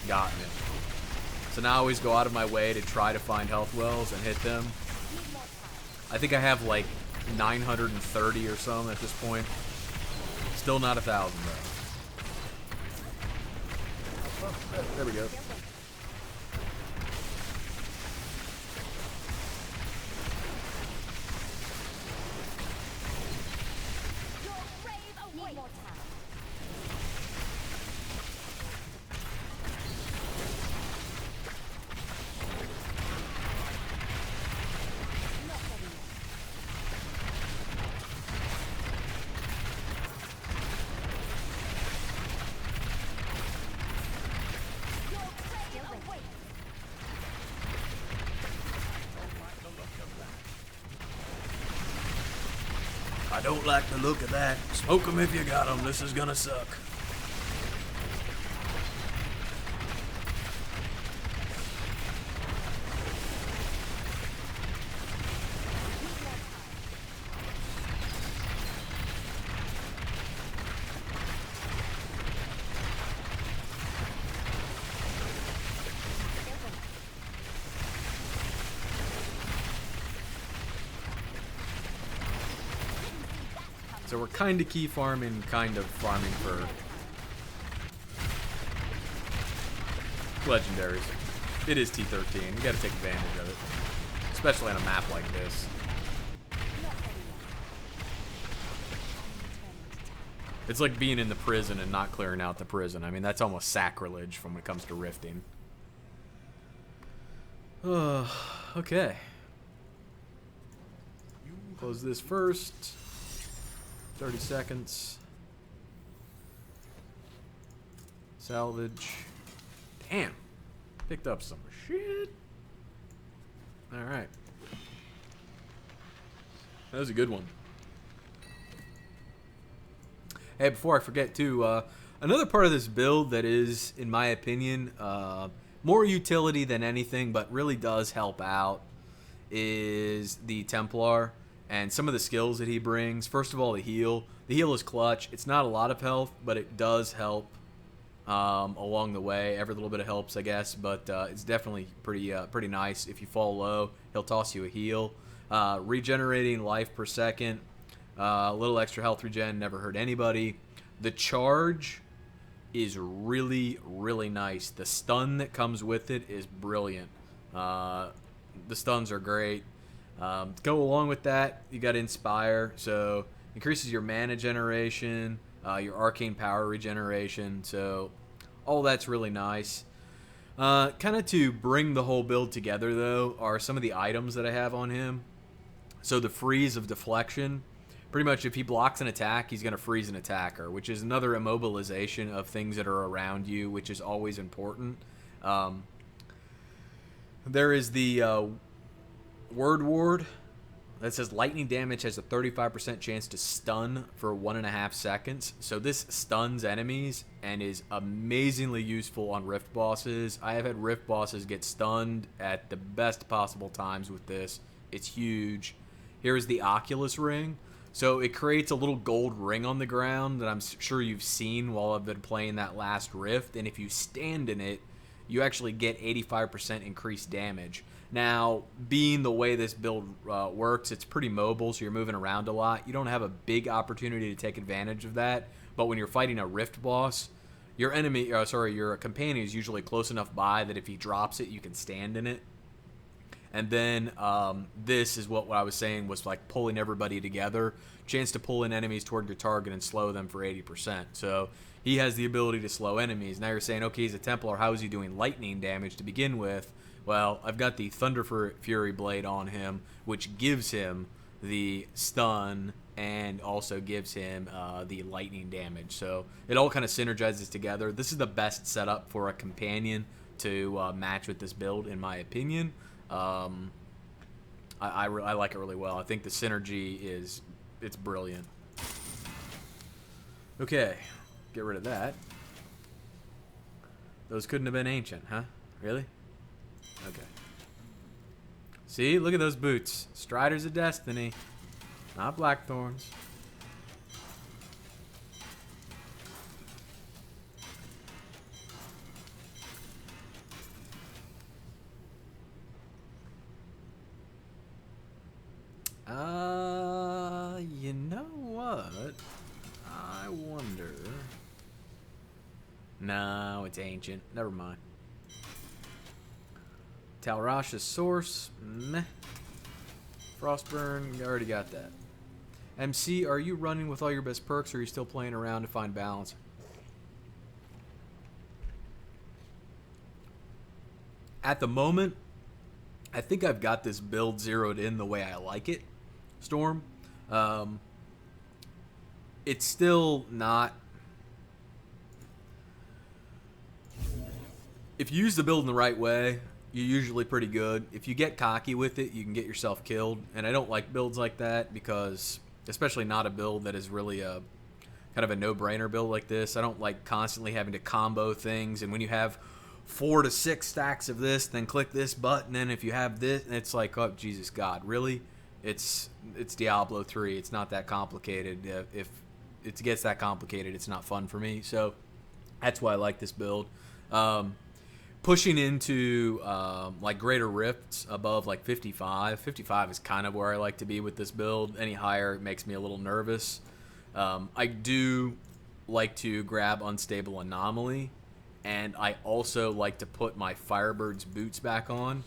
gotten it. So now I always go out of my way to try to find health wells and hit them. I think I have like 930 or some at this point. Still not 1,000 though. Oh, there we go. I don't like the look of that. Smoke them if you got them. This is gonna suck. So we're kind of key farming, kind of farming for legendaries. It is T13. We got to take advantage of it. especially on a map like this. Not ready yet. It's like being in the prison and not clearing out the prison. I mean, that's almost sacrilege when it comes to rifting. Okay. Close this first. 30 seconds. Salvage. Damn. Picked up some shit. Alright. That was a good one. Hey, before I forget too, another part of this build that is, in my opinion, more utility than anything, but really does help out, is the Templar and some of the skills that he brings. First of all, the heal. The heal is clutch. It's not a lot of health, but it does help along the way. Every little bit of helps, I guess, but it's definitely pretty nice. If you fall low, he'll toss you a heal. Regenerating life per second. A little extra health regen, never hurt anybody. The charge is really, really nice. The stun that comes with it is brilliant. The stuns are great. To go along with that, you got Inspire, so increases your mana generation, your arcane power regeneration, so all that's really nice. Kind of to bring the whole build together, though, are some of the items that I have on him. So the freeze of deflection. Pretty much if he blocks an attack, he's going to freeze an attacker, which is another immobilization of things that are around you, which is always important. There is the Word Ward that says lightning damage has a 35% chance to stun for 1.5 seconds. So this stuns enemies and is amazingly useful on Rift bosses. I have had Rift bosses get stunned at the best possible times with this. It's huge. Here is the Oculus Ring. So it creates a little gold ring on the ground that I'm sure you've seen while I've been playing that last Rift. And if you stand in it, you actually get 85% increased damage. Now, being the way this build works, it's pretty mobile, so you're moving around a lot. You don't have a big opportunity to take advantage of that. But when you're fighting a Rift boss, your your companion is usually close enough by that if he drops it, you can stand in it. And then this is what I was saying was like pulling everybody together. Chance to pull in enemies toward your target and slow them for 80%. So he has the ability to slow enemies. Now you're saying, okay, he's a Templar. How is he doing lightning damage to begin with? Well, I've got the Thunder Fury Blade on him, which gives him the stun and also gives him the lightning damage. So it all kind of synergizes together. This is the best setup for a companion to match with this build, in my opinion. I like it really well. I think the synergy it's brilliant. Okay, get rid of that. Those couldn't have been ancient, huh? Really? Okay. See, look at those boots. Striders of Destiny, not Blackthorns. You know what? I wonder. No, it's ancient. Never mind. Talrash's Source. Meh. Frostburn. Already got that. MC, are you running with all your best perks, or are you still playing around to find balance? At the moment, I think I've got this build zeroed in the way I like it, Storm. It's still not... If you use the build in the right way, you're usually pretty good. If you get cocky with it, you can get yourself killed. And I don't like builds like that because, especially not a build that is really a kind of a no-brainer build like this. I don't like constantly having to combo things. And when you have 4 to 6 stacks of this, then click this button, and if you have this, it's like, oh, Jesus God, really? It's Diablo 3. It's not that complicated. If it gets that complicated, it's not fun for me. So that's why I like this build. Pushing into like greater rifts above like 55. 55 is kind of where I like to be with this build. Any higher it makes me a little nervous. I do like to grab Unstable Anomaly, and I also like to put my Firebird's boots back on.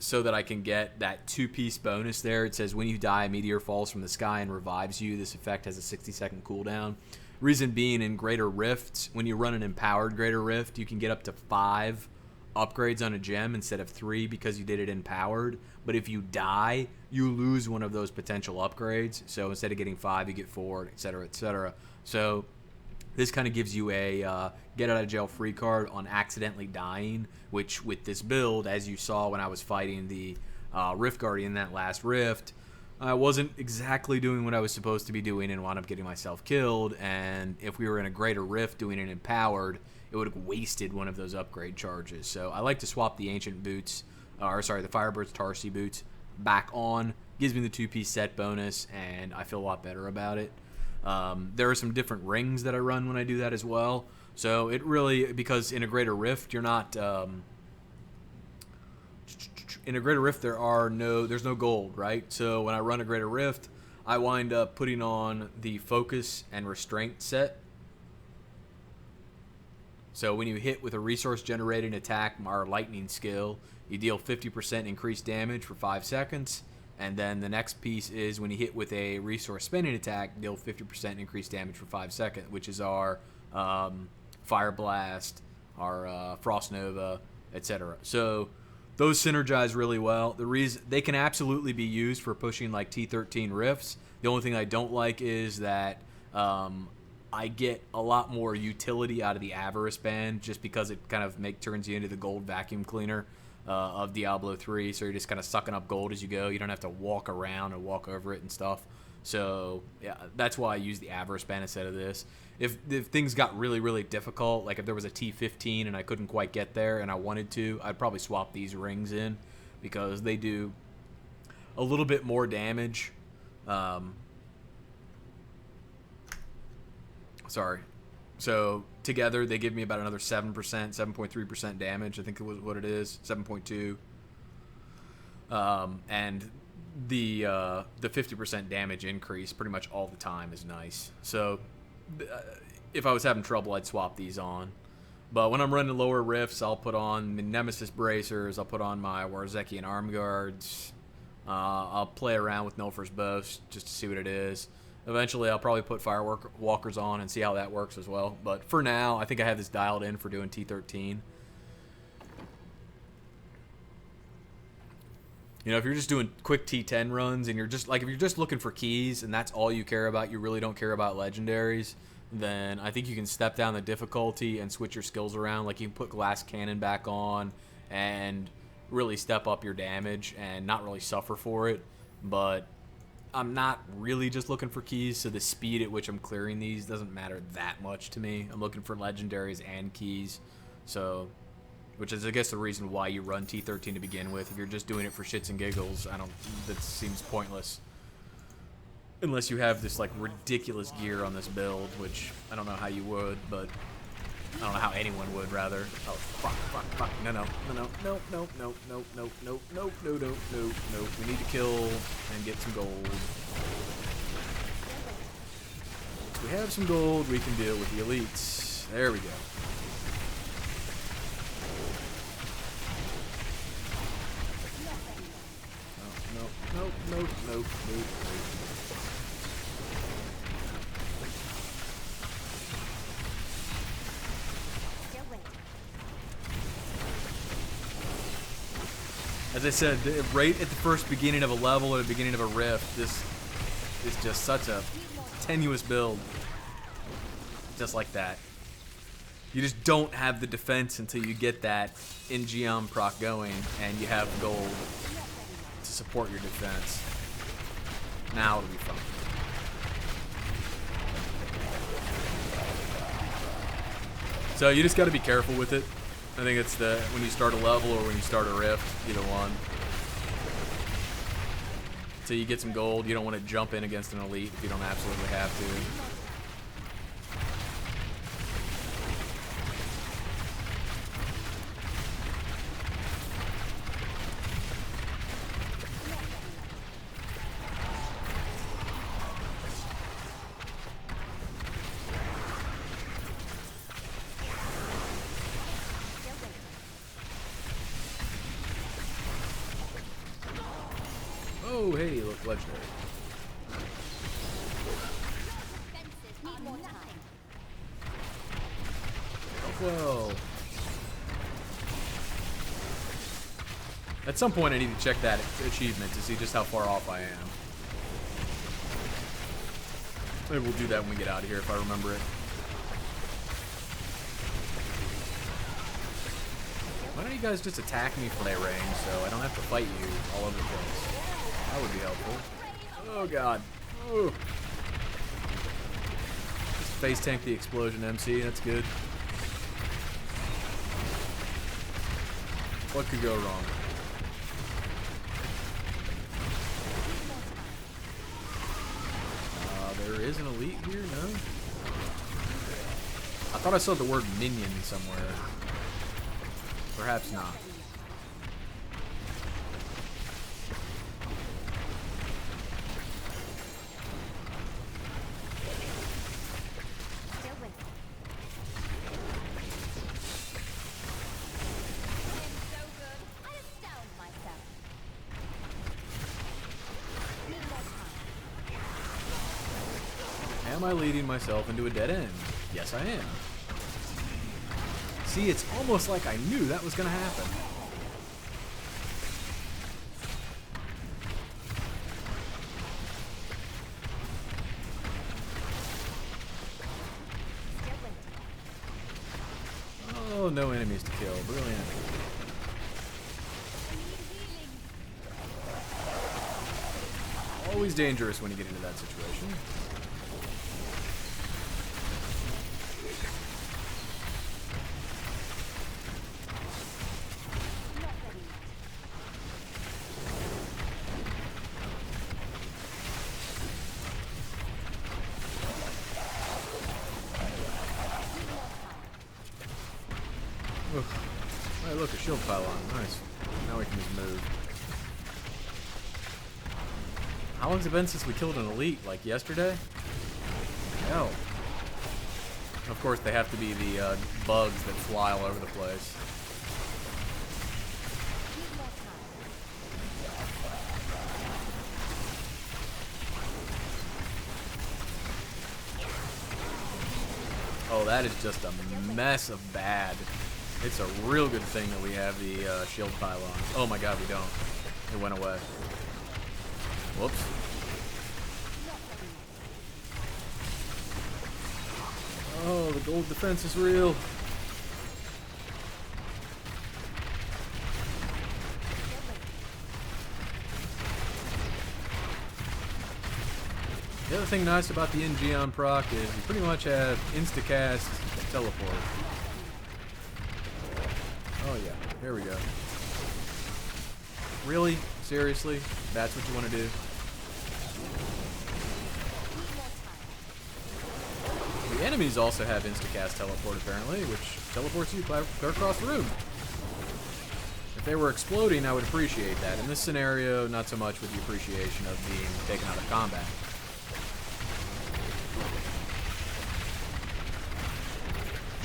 so that I can get that 2-piece bonus there. It says when you die, a meteor falls from the sky and revives you. This effect has a 60-second cooldown. Reason being, in Greater Rifts, when you run an empowered Greater Rift, you can get up to 5 upgrades on a gem instead of 3 because you did it empowered. But if you die, you lose one of those potential upgrades. So instead of getting 5, you get 4, etc., etc. So this kind of gives you a get out of jail free card on accidentally dying, which with this build, as you saw when I was fighting the Rift Guardian that last Rift, I wasn't exactly doing what I was supposed to be doing and wound up getting myself killed. And if we were in a Greater Rift doing it empowered, it would have wasted one of those upgrade charges. So I like to swap the Ancient Boots, the Firebird's Tarsi Boots back on. Gives me the 2-piece set bonus, and I feel a lot better about it. There are some different rings that I run when I do that as well. So it really, because in a Greater Rift, you're not... in a Greater Rift, there's no gold, right? So when I run a Greater Rift, I wind up putting on the Focus and Restraint set. So when you hit with a resource-generating attack, our Lightning skill, you deal 50% increased damage for 5 seconds. And then the next piece is when you hit with a resource-spending attack, deal 50% increased damage for 5 seconds, which is our Fire Blast, our Frost Nova, etc. So those synergize really well. The reason they can absolutely be used for pushing like T13 rifts. The only thing I don't like is that I get a lot more utility out of the Avarice Band just because it kind of turns you into the gold vacuum cleaner of Diablo 3. So you're just kind of sucking up gold as you go. You don't have to walk around or walk over it and stuff. So yeah, that's why I use the Avarice Band instead of this. If things got really, really difficult, like if there was a T15 and I couldn't quite get there and I wanted to, I'd probably swap these rings in because they do a little bit more damage. So together they give me about another 7%, 7.3% damage. I think it was what it is, 7.2. And the 50% damage increase pretty much all the time is nice. So if I was having trouble, I'd swap these on. But when I'm running lower rifts, I'll put on the Nemesis Bracers. I'll put on my Warzekian Arm Guards. I'll play around with Nilfur's Boast just to see what it is. Eventually, I'll probably put Firewalkers on and see how that works as well. But for now, I think I have this dialed in for doing T13. You know, if you're just doing quick T10 runs and if you're just looking for keys and that's all you care about, you really don't care about legendaries, then I think you can step down the difficulty and switch your skills around. Like you can put Glass Cannon back on and really step up your damage and not really suffer for it. But I'm not really just looking for keys, so the speed at which I'm clearing these doesn't matter that much to me. I'm looking for legendaries and keys, so... which is, I guess, the reason why you run T13 to begin with. If you're just doing it for shits and giggles, that seems pointless. Unless you have this, like, ridiculous gear on this build, which I don't know how you would, but I don't know how anyone would, rather. Oh, fuck. No. We need to kill and get some gold. If we have some gold, we can deal with the elites. There we go. Nope. As I said, right at the first beginning of a level or the beginning of a rift, this is just such a tenuous build. Just like that. You just don't have the defense until you get that Ingeom proc going and you have gold to support your defense. Now it'll be fun. So you just got to be careful with it. I think it's when you start a level or when you start a rift, either one. Until you get some gold, you don't want to jump in against an elite if you don't absolutely have to. Oh, hey, look, legendary. Need more time. Whoa. At some point, I need to check that achievement to see just how far off I am. Maybe we'll do that when we get out of here if I remember it. Why don't you guys just attack me from that range so I don't have to fight you all over the place? That would be helpful. Oh god. Oh. Just face tank the explosion MC, that's good. What could go wrong? There is an elite here, no? I thought I saw the word minion somewhere. Perhaps not. Still with me. I am so good. I astound myself. Need more time. Am I leading myself into a dead end? Yes, I am. See, it's almost like I knew that was going to happen. Still with me. Oh, no enemies to kill. Brilliant. Need healing. Always dangerous when you get into that situation. Not ready yet. Need more time. Oof. Hey, look, a shield pylon. Nice. Now we can just move. How long's it been since we killed an elite? Like yesterday? Hell. Of course, they have to be the bugs that fly all over the place. Need more time. Oh, that is just a mess of bad. It's a real good thing that we have the shield pylons. Oh my god, we don't. It went away. Whoops. Not ready yet. Oh, the gold defense is real. Still with me. The other thing nice about the NG on proc is you pretty much have insta-cast teleport. Oh yeah, there we go. Really? Seriously? That's what you want to do? Need more time. The enemies also have insta-cast teleport apparently, which teleports you clear across the room. If they were exploding, I would appreciate that. In this scenario, not so much with the appreciation of being taken out of combat.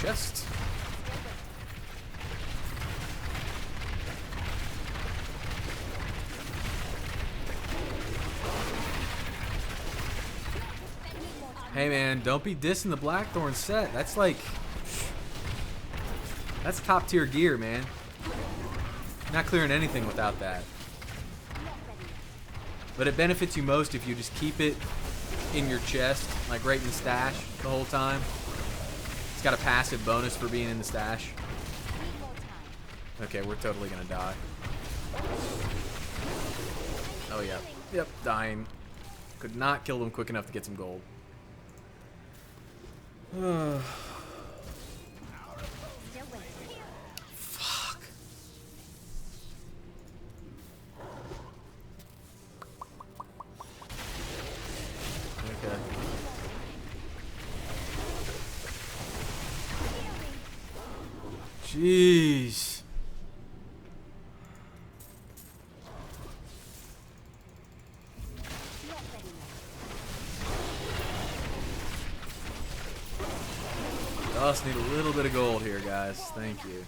Chest. Hey man, don't be dissing the Blackthorn set. That's like... That's top tier gear, man. Not clearing anything without that. But it benefits you most if you just keep it in your chest, like right in the stash the whole time. It's got a passive bonus for being in the stash. Need more time. Okay, we're totally gonna die. Oh yeah. Yep, dying. Could not kill them quick enough to get some gold. Still with me. Fuck. Okay. Jeez. Not ready yet. Just need a little bit of gold here, guys. Thank you.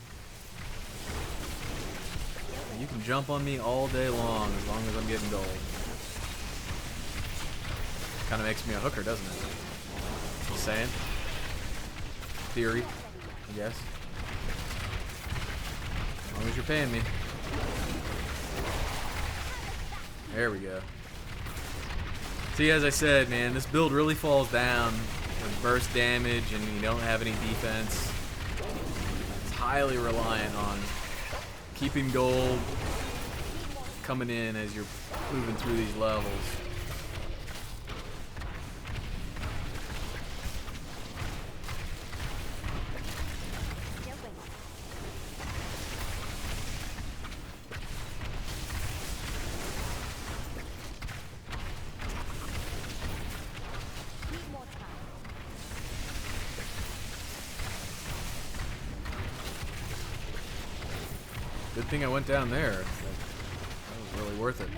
You can jump on me all day long as I'm getting gold. Kind of makes me a hooker, doesn't it? Just saying. Theory, I guess. As long as you're paying me. There we go. See, as I said, man, this build really falls down with burst damage and you don't have any defense. It's highly reliant on keeping gold coming in as you're moving through these levels. Good thing I went down there. That was really worth it.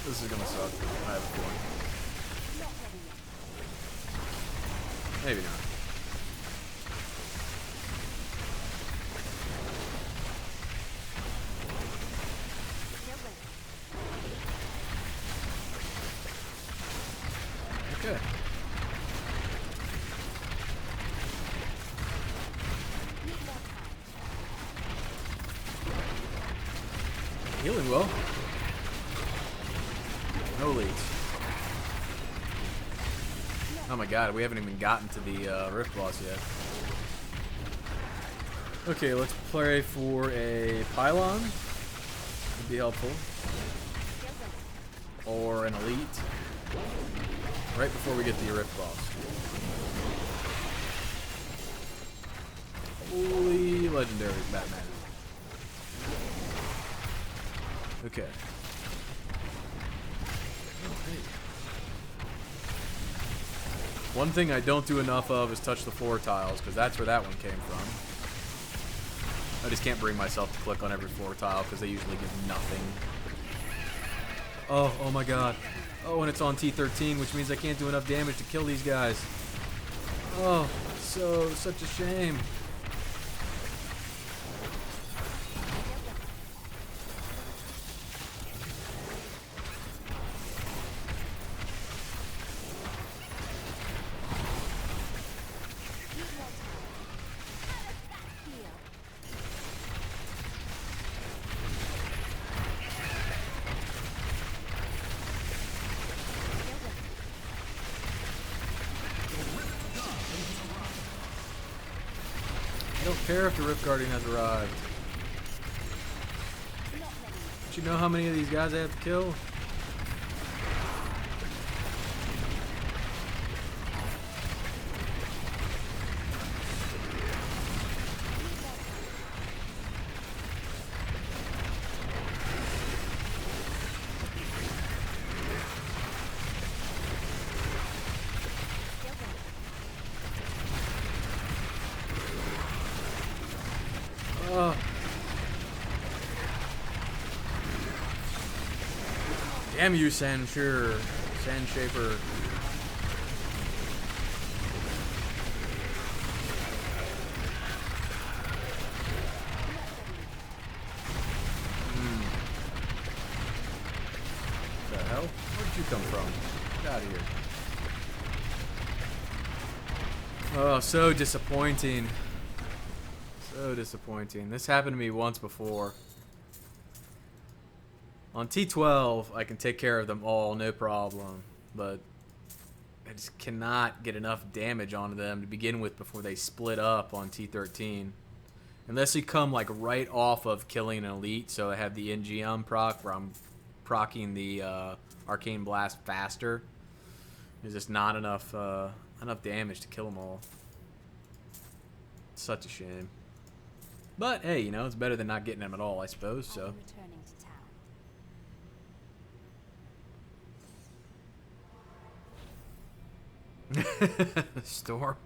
This is gonna suck. I have a feeling. Maybe not. Okay. Healing well. No leads. Oh my god, we haven't even gotten to the Rift boss yet. Okay, let's play for a pylon. Would be helpful. Or an elite. Right before we get to the Rift boss. Holy legendary Batman. Okay. One thing I don't do enough of is touch the floor tiles, because that's where that one came from. I just can't bring myself to click on every floor tile, because they usually give nothing. Oh my god. Oh, and it's on T13, which means I can't do enough damage to kill these guys. Oh, such a shame. I don't care if the Rift Guardian has arrived. Don't you know how many of these guys I have to kill? Damn you, Sand Shaper. What the hell? Where'd you come from? Get out of here. Oh, so disappointing. So disappointing. This happened to me once before. On T12, I can take care of them all, no problem. But I just cannot get enough damage onto them to begin with before they split up on T13. Unless you come like right off of killing an elite, so I have the NGM proc where I'm proccing the Arcane Blast faster. There's just not enough damage to kill them all. It's such a shame. But hey, you know, it's better than not getting them at all, I suppose. So. Storm.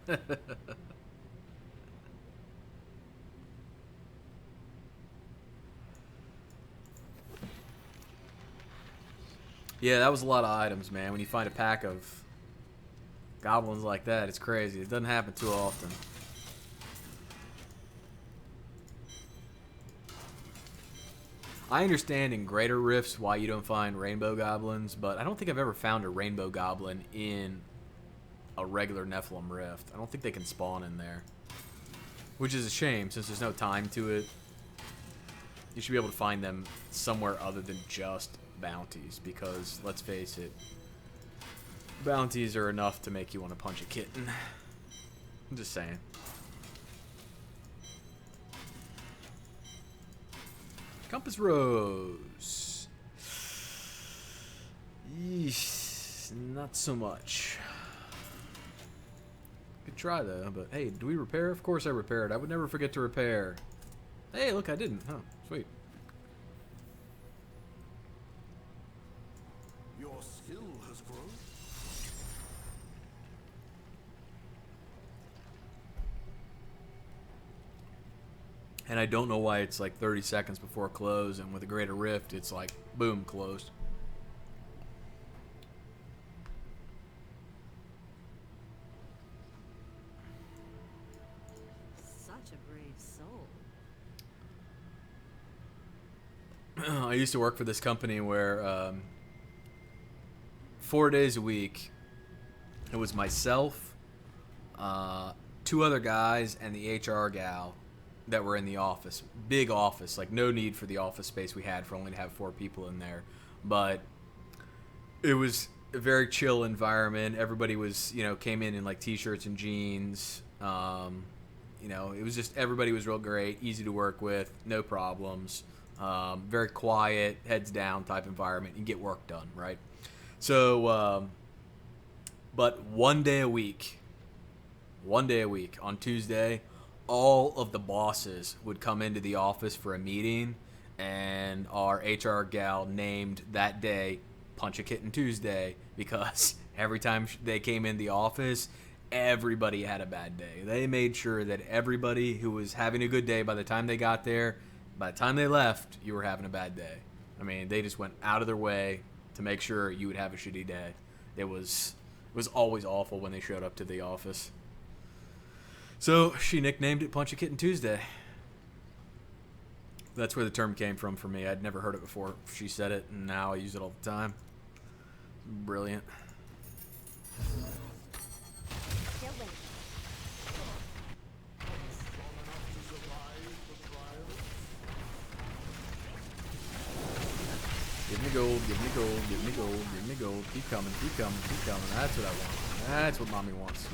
Yeah, that was a lot of items, man. When you find a pack of goblins like that, it's crazy. It doesn't happen too often. I understand in greater rifts why you don't find rainbow goblins, but I don't think I've ever found a rainbow goblin in a regular Nephilim rift. I don't think they can spawn in there, which is a shame since there's no time to it. You should be able to find them somewhere other than just bounties, because let's face it, bounties are enough to make you want to punch a kitten. I'm just saying. Compass Rose. Yeesh, not so much. Good try though, but hey, do we repair? Of course I repaired. I would never forget to repair. Hey, look, I didn't. Huh, sweet. Your skill has grown. And I don't know why it's like 30 seconds before close, and with a greater rift, it's like, boom, closed. Such a brave soul. I used to work for this company where 4 days a week, it was myself, 2 other guys, and the HR gal that were in the office. Big office, like no need for the office space we had for only to have 4 people in there. But it was a very chill environment. Everybody was, you know, came in like t-shirts and jeans. You know, it was just, everybody was real great, easy to work with, no problems. Very quiet, heads down type environment. You get work done, right? So, but one day a week on Tuesday, all of the bosses would come into the office for a meeting, and our HR gal named that day Punch a Kitten Tuesday, because every time they came in the office, everybody had a bad day. They made sure that everybody who was having a good day, by the time they got there, by the time they left, you were having a bad day. I mean, they just went out of their way to make sure you would have a shitty day. It was always awful when they showed up to the office. So she nicknamed it Punch a Kitten Tuesday. That's where the term came from for me. I'd never heard it before. She said it, and now I use it all the time. Brilliant. Still waiting. Give me gold, give me gold, give me gold, give me gold. Keep coming, keep coming, keep coming. That's what I want. That's what mommy wants.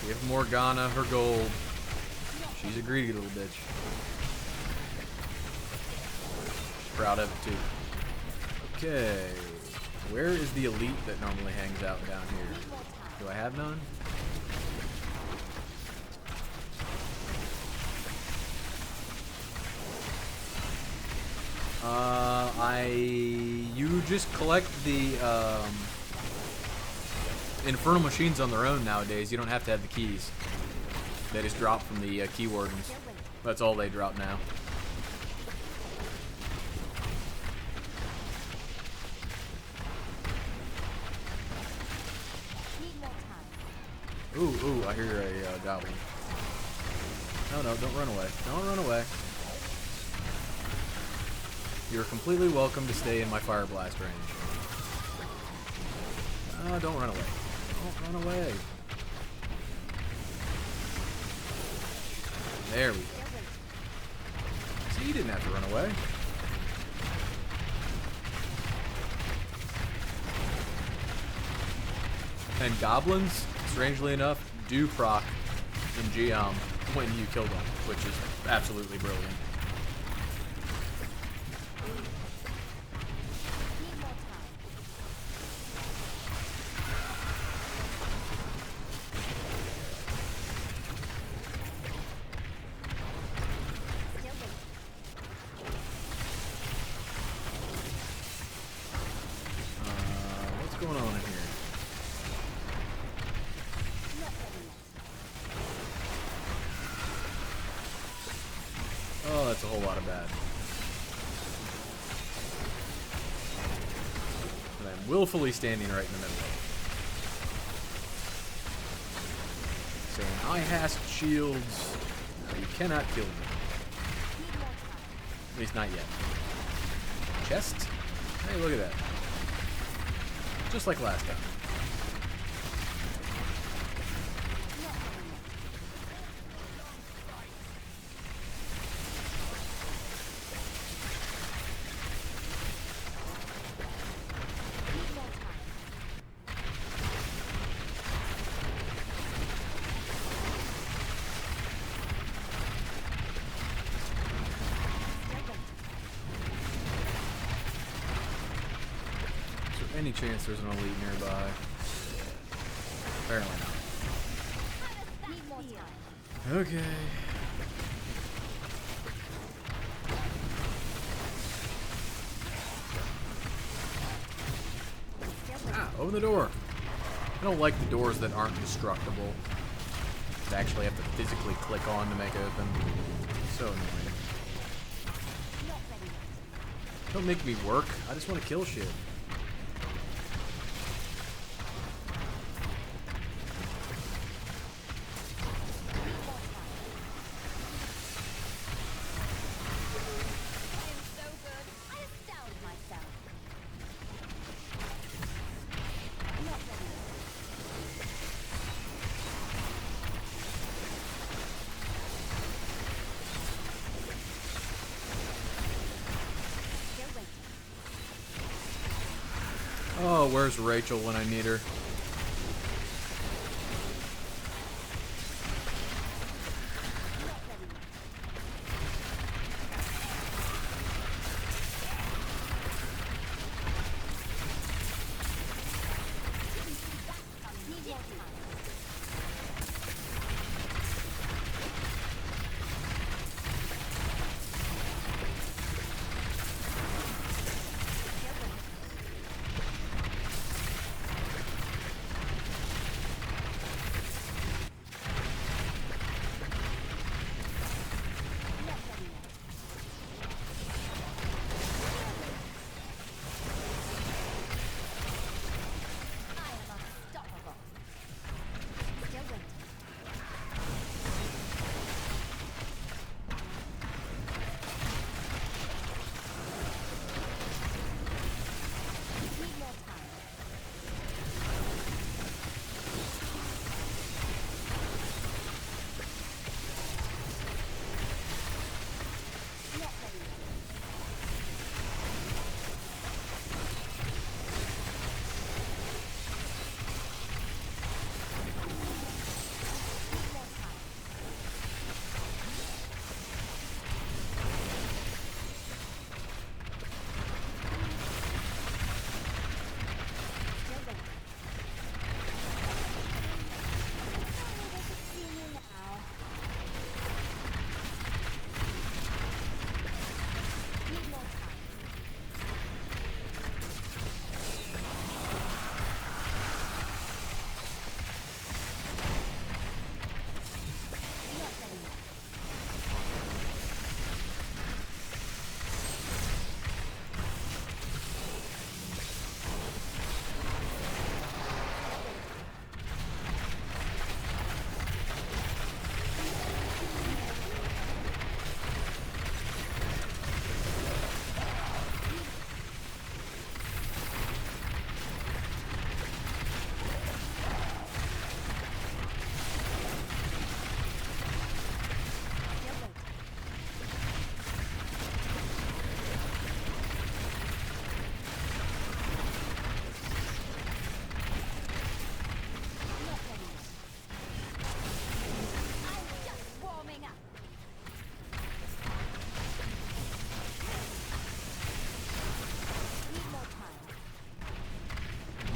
Give Morgana her gold. She's a greedy little bitch. She's proud of it too. Okay. Where is the elite that normally hangs out down here? Do I have none? You just collect the Infernal machines on their own nowadays. You don't have to have the keys. They just drop from the key wardens. That's all they drop now. Need more time. Ooh, I hear a goblin. No, don't run away. Don't run away. You're completely welcome to stay in my fire blast range. Don't run away. Don't run away. There we go. See, you didn't have to run away. And goblins, strangely enough, do proc in GM when you kill them, which is absolutely brilliant. Need more time. Still waiting. What's What's going on in here? Oh, that's a whole lot of bad. And I'm willfully standing right in the middle of it. Saying, I hast shields. No, you cannot kill me. At least not yet. Chest? Hey, look at that. Just like last time. Any chance there's an elite nearby? Apparently not. Okay. Ah, open the door. I don't like the doors that aren't destructible. That actually have to physically click on to make it open. So annoying. Don't make me work. I just want to kill shit. Oh, where's Rachel when I need her?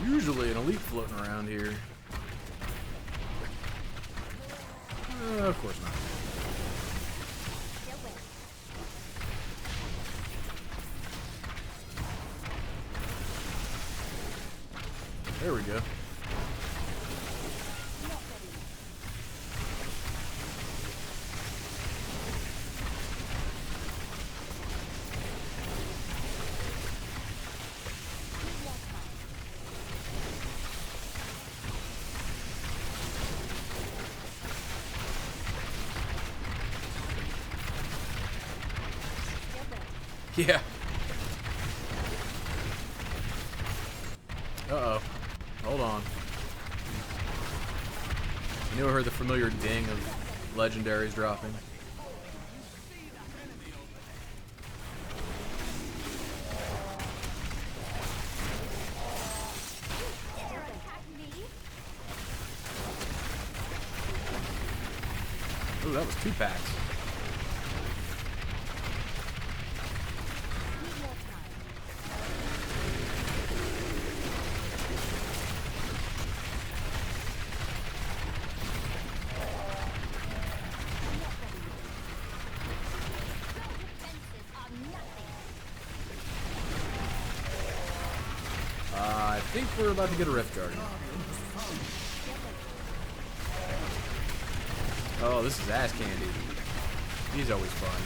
Usually an elite floating around here. Of course not. There we go. Yeah. Uh-oh. Hold on. I knew I heard the familiar ding of legendaries dropping. Ooh, that was 2 packs. I think we're about to get a Rift Guardian. Oh, this is ass candy. He's always fun.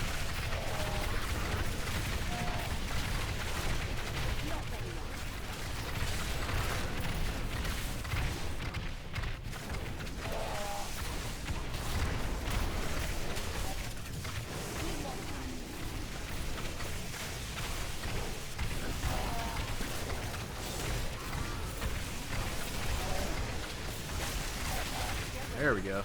There we go.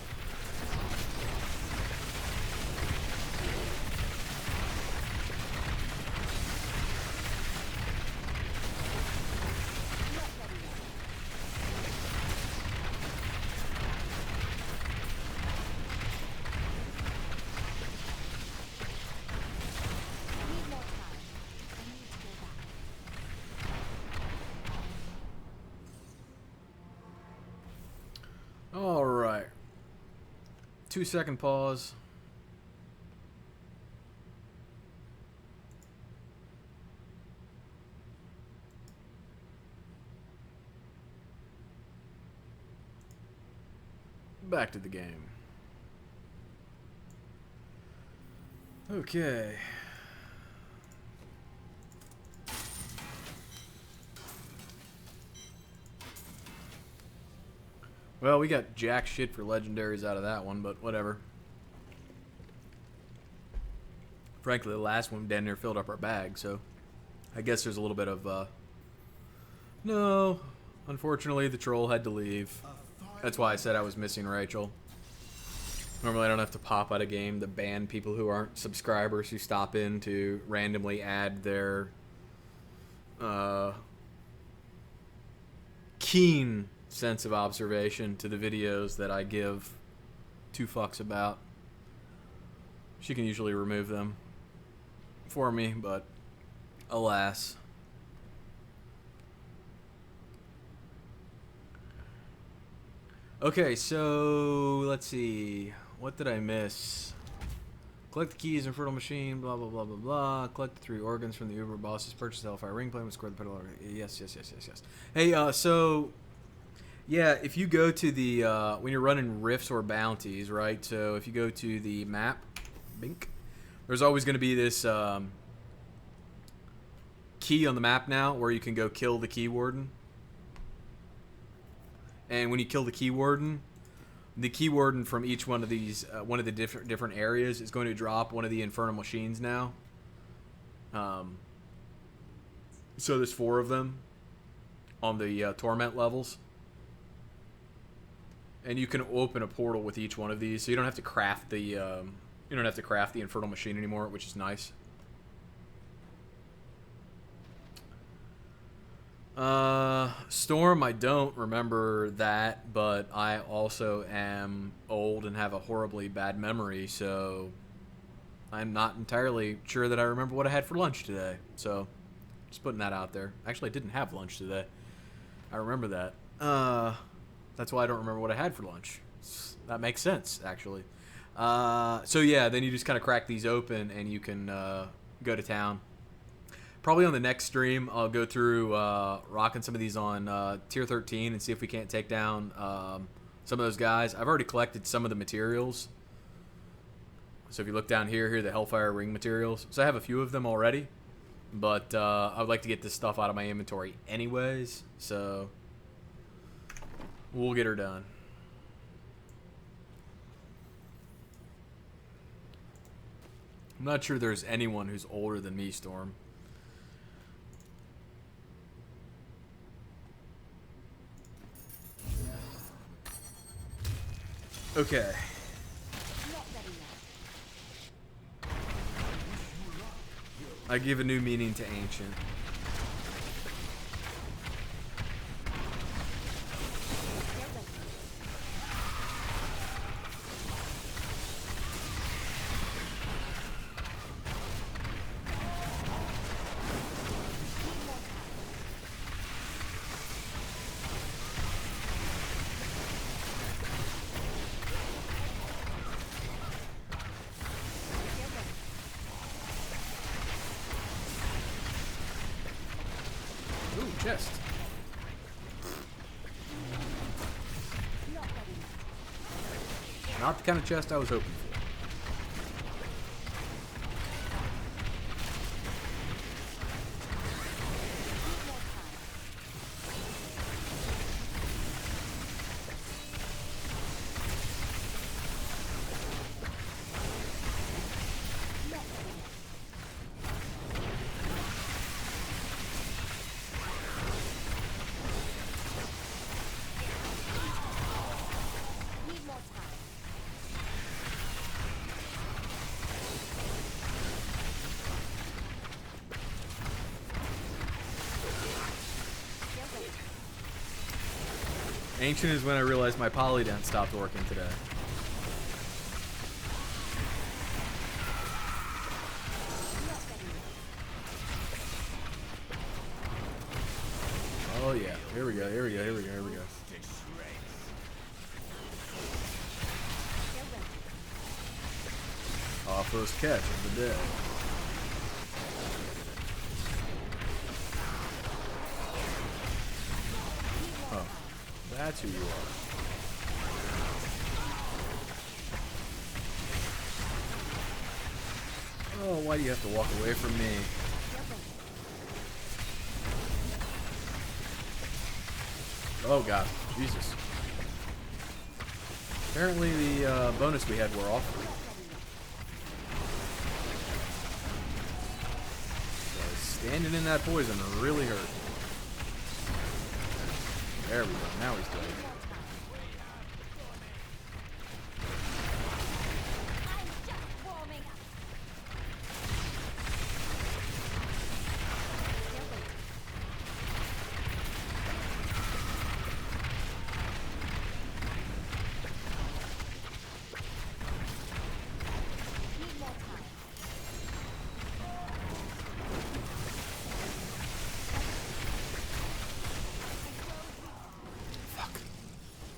All right. 2-second pause. Back to the game. Okay. Well, we got jack shit for legendaries out of that one, but whatever. Frankly, the last one down there filled up our bag, so I guess there's a little bit of, No, unfortunately, the troll had to leave. That's why I said I was missing Rachel. Normally, I don't have to pop out a game to ban people who aren't subscribers who stop in to randomly add their, keen sense of observation to the videos that I give 2 fucks about. She can usually remove them for me, but alas. Okay, so let's see. What did I miss? Collect the keys, Infernal Machine, blah, blah, blah, blah, blah. Collect the 3 organs from the Uber bosses. Purchase the Hellfire Ring Plane. Score the pedal. Yes. Hey, so... yeah, if you go to the, when you're running rifts or bounties, right? So if you go to the map, bink, there's always going to be this key on the map now where you can go kill the key warden. And when you kill the key warden from each one of these, one of the different areas is going to drop one of the Infernal Machines now. So there's 4 of them on the Torment levels. And you can open a portal with each one of these, so you don't have to craft the Infernal Machine anymore, which is nice. Storm, I don't remember that, but I also am old and have a horribly bad memory, so I'm not entirely sure that I remember what I had for lunch today. So, just putting that out there. Actually, I didn't have lunch today. I remember that. That's why I don't remember what I had for lunch. That makes sense, actually. So yeah, then you just kind of crack these open and you can go to town. Probably on the next stream, I'll go through rocking some of these on tier 13 and see if we can't take down some of those guys. I've already collected some of the materials. So if you look down here are the hellfire ring materials. So I have a few of them already. But I would like to get this stuff out of my inventory anyways. So we'll get her done. I'm not sure there's anyone who's older than me, Storm. Okay. I give a new meaning to ancient. Chest. Not the kind of chest I was hoping for. Ancient is when I realized my polydent stopped working today. Oh yeah, here we go, here we go, here we go, here we go. Off first catch of the day. That's who you are. Oh, why do you have to walk away from me? Oh god, Jesus. Apparently the bonus we had wore off. So standing in that poison really hurt. There we go. Now he's dead.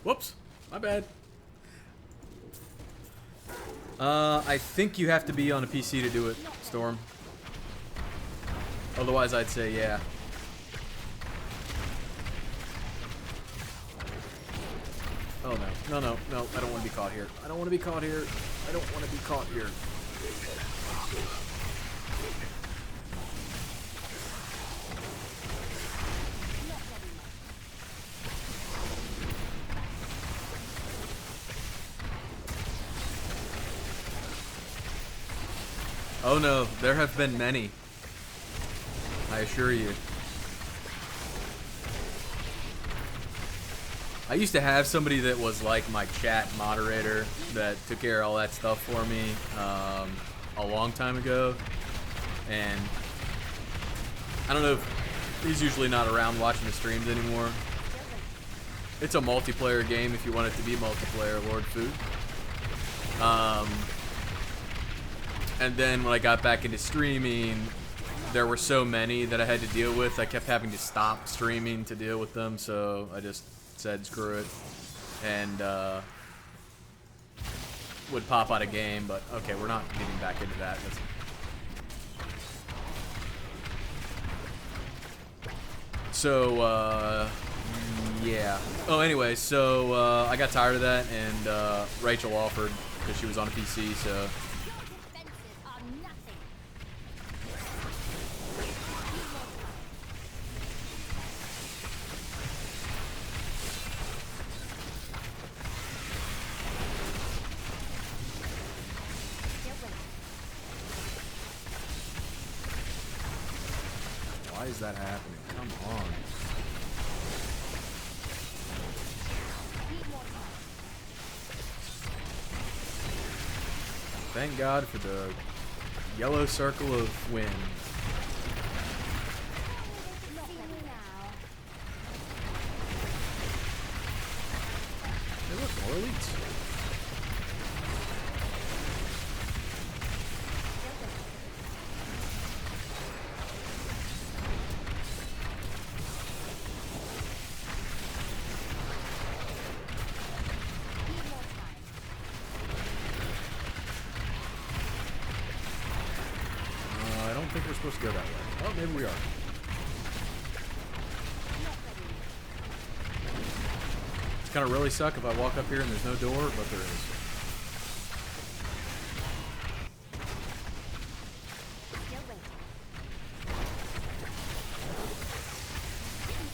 Whoops, my bad. I think you have to be on a PC to do it, Storm. Otherwise, I'd say yeah. Oh no, no, no, no, I don't want to be caught here. I don't want to be caught here. I don't want to be caught here. Oh no, there have been many. I assure you. I used to have somebody that was like my chat moderator that took care of all that stuff for me a long time ago. And I don't know if he's usually not around watching the streams anymore. It's a multiplayer game if you want it to be multiplayer, Lord Food. And then when I got back into streaming, there were so many that I had to deal with. I kept having to stop streaming to deal with them, so I just said screw it. And would pop out a game, but okay, we're not getting back into that. So, yeah. Oh, anyway, so I got tired of that, and Rachel offered because she was on a PC, so. Your defenses are nothing. Why is that happening? Come on. Thank God for the yellow circle of wind. Hey, look, more elites. I don't think we're supposed to go that way. Oh, maybe we are. It's gonna really suck if I walk up here and there's no door, but there is.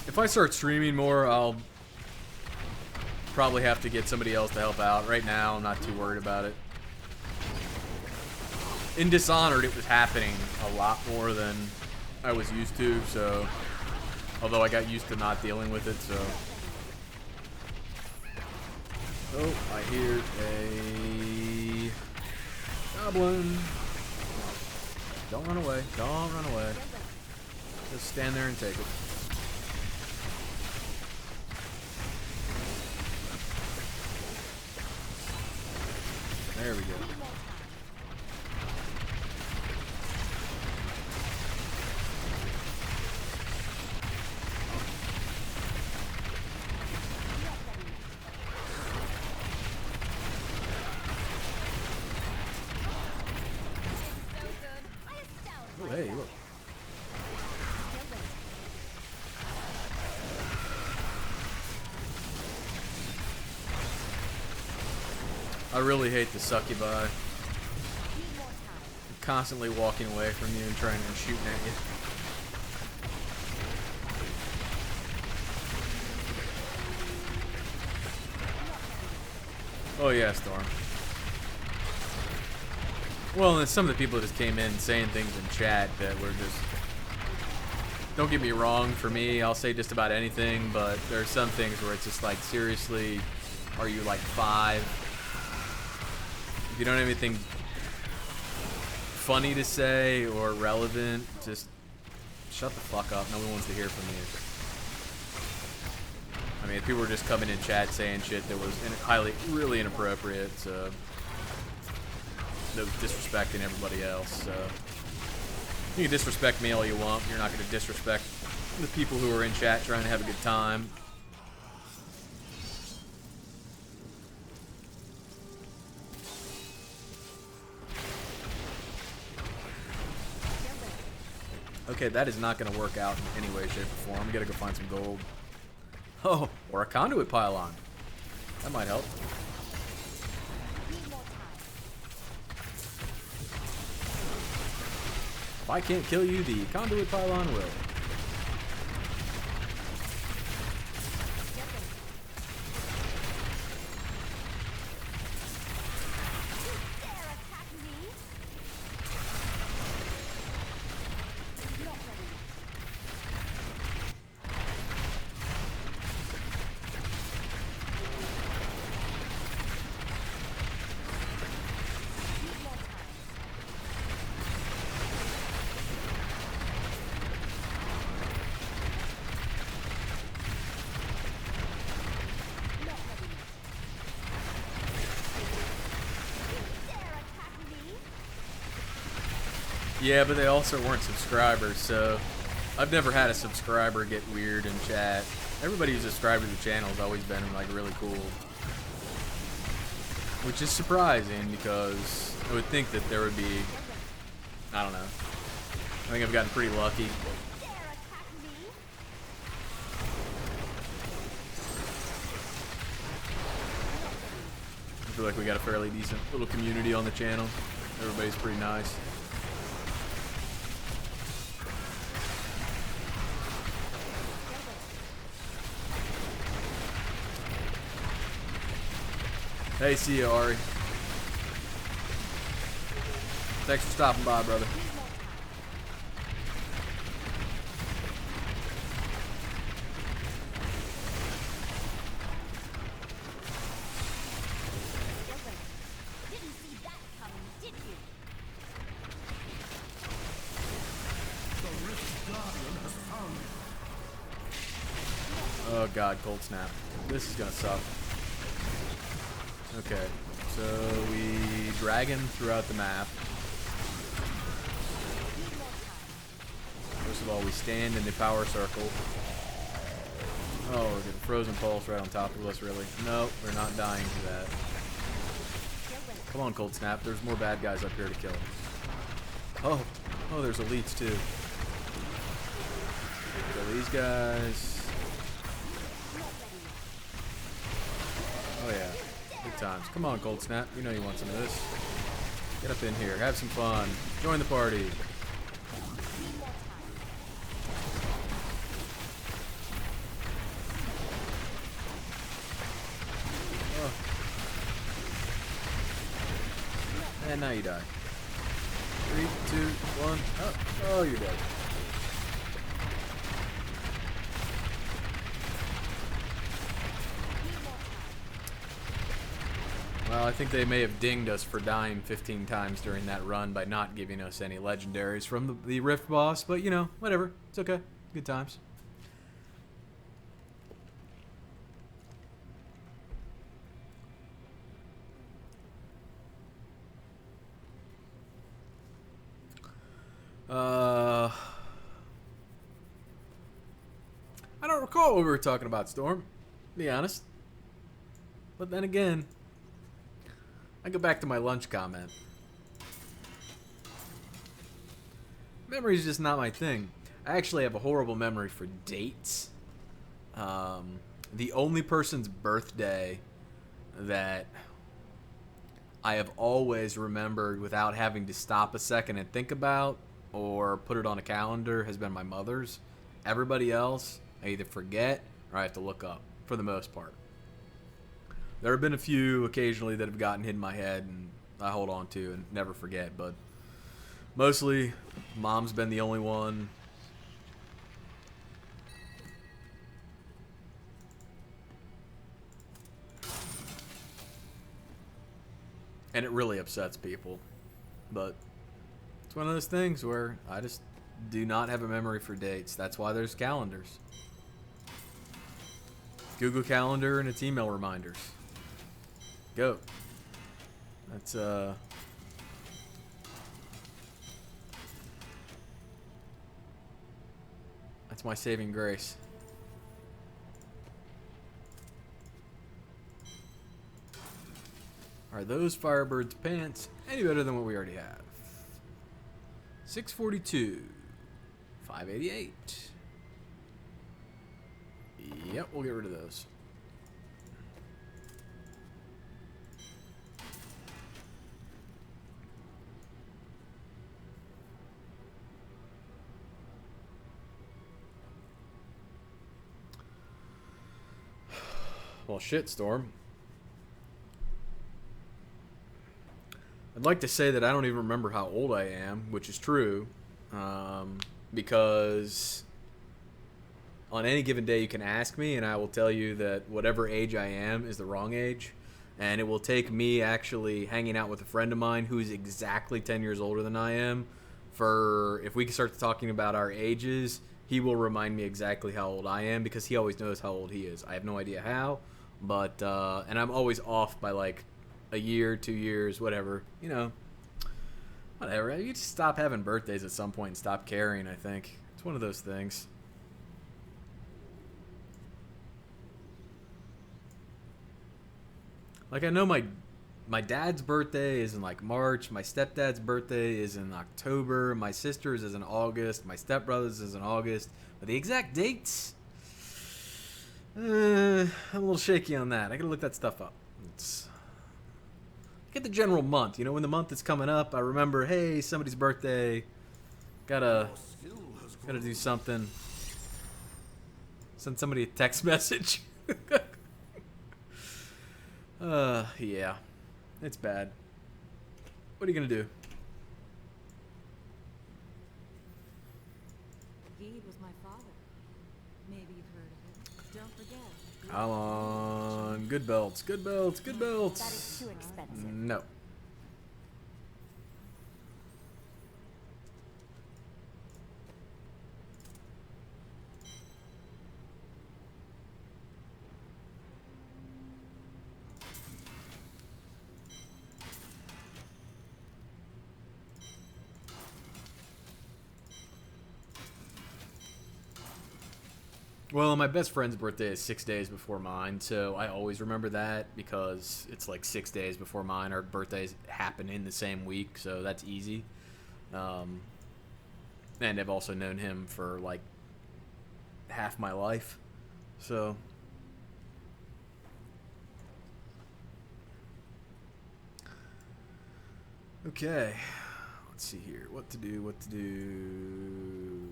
If I start streaming more, I'll probably have to get somebody else to help out. Right now, I'm not too worried about it. In Dishonored, it was happening a lot more than I was used to, so... Although I got used to not dealing with it, so... Oh, I hear a... goblin. Don't run away. Don't run away. Just stand there and take it. There we go. Oh, hey, look. I really hate the succubi. Constantly walking away from you and trying and shooting at you. Oh yeah, Storm. Well, and some of the people just came in saying things in chat that were just... Don't get me wrong, for me, I'll say just about anything, but there are some things where it's just like, seriously, are you like 5? If you don't have anything funny to say or relevant, just shut the fuck up. No one wants to hear from you. I mean, people were just coming in chat saying shit that was really inappropriate, so that was disrespecting everybody else. So you can disrespect me all you want. You're not going to disrespect the people who are in chat trying to have a good time. Okay, that is not going to work out in any way, shape, or form. We got to go find some gold. Oh, or a conduit pylon. That might help. If I can't kill you, the conduit pylon will. Yeah, but they also weren't subscribers, so I've never had a subscriber get weird in chat. Everybody who's subscribed to the channel has always been like really cool. Which is surprising because I would think that there would be, I don't know. I think I've gotten pretty lucky. like we got a fairly decent little community on the channel. Everybody's pretty nice. Hey, see you, Ari. Thanks for stopping by, brother. Didn't see that coming, did you? The Rift Guardian has found it. Oh god, cold snap. This is gonna suck. Okay, so we drag him throughout the map. First of all, we stand in the power circle. Oh, we're getting frozen pulse right on top of us, really. No, we're not dying to that. Come on, cold snap. There's more bad guys up here to kill. Oh, there's elites too. Kill these guys. Oh yeah, big times. Come on, cold snap. You know you want some of this. Get up in here. Have some fun. Join the party. And now you die. 3, 2, 1. Oh, you're dead. Well, I think they may have dinged us for dying 15 times during that run by not giving us any legendaries from the Rift boss, but you know, whatever. It's okay. Good times. I don't recall what we were talking about, Storm, to be honest. But then again, I go back to my lunch comment. Memory's just not my thing. I actually have a horrible memory for dates. The only person's birthday that I have always remembered without having to stop a second and think about or put it on a calendar has been my mother's. Everybody else, I either forget or I have to look up, for the most part. There have been a few occasionally that have gotten hit in my head and I hold on to and never forget, but mostly mom's been the only one. And it really upsets people, but it's one of those things where I just do not have a memory for dates. That's why there's calendars. Google Calendar and its email reminders. Go. That's my saving grace. Are those Firebird's pants any better than what we already have? 642. 588. Yep, we'll get rid of those. Well, shit, Storm. I'd like to say that I don't even remember how old I am, which is true, because on any given day you can ask me and I will tell you that whatever age I am is the wrong age, and it will take me actually hanging out with a friend of mine who's exactly 10 years older than I am for, if we can start talking about our ages, he will remind me exactly how old I am because he always knows how old he is. I have no idea how, but, and I'm always off by like a year, 2 years, whatever, you know, whatever. You just stop having birthdays at some point and stop caring, I think. It's one of those things. Like, I know my dad's birthday is in like March, my stepdad's birthday is in October, my sister's is in August, my stepbrother's is in August, but the exact dates, I'm a little shaky on that. I gotta look that stuff up. Get the general month. You know, when the month is coming up, I remember, hey, somebody's birthday. Gotta do something. Send somebody a text message. Yeah. It's bad. What are you gonna do? Guy was my father. Maybe you've heard of him. Don't forget. Come on. Good belts. Good belts. Good belts. That is too expensive. No. Well, my best friend's birthday is 6 days before mine, so I always remember that because it's like 6 days before mine. Our birthdays happen in the same week, so that's easy. And I've also known him for like half my life, so. Okay, let's see here. What to do, what to do.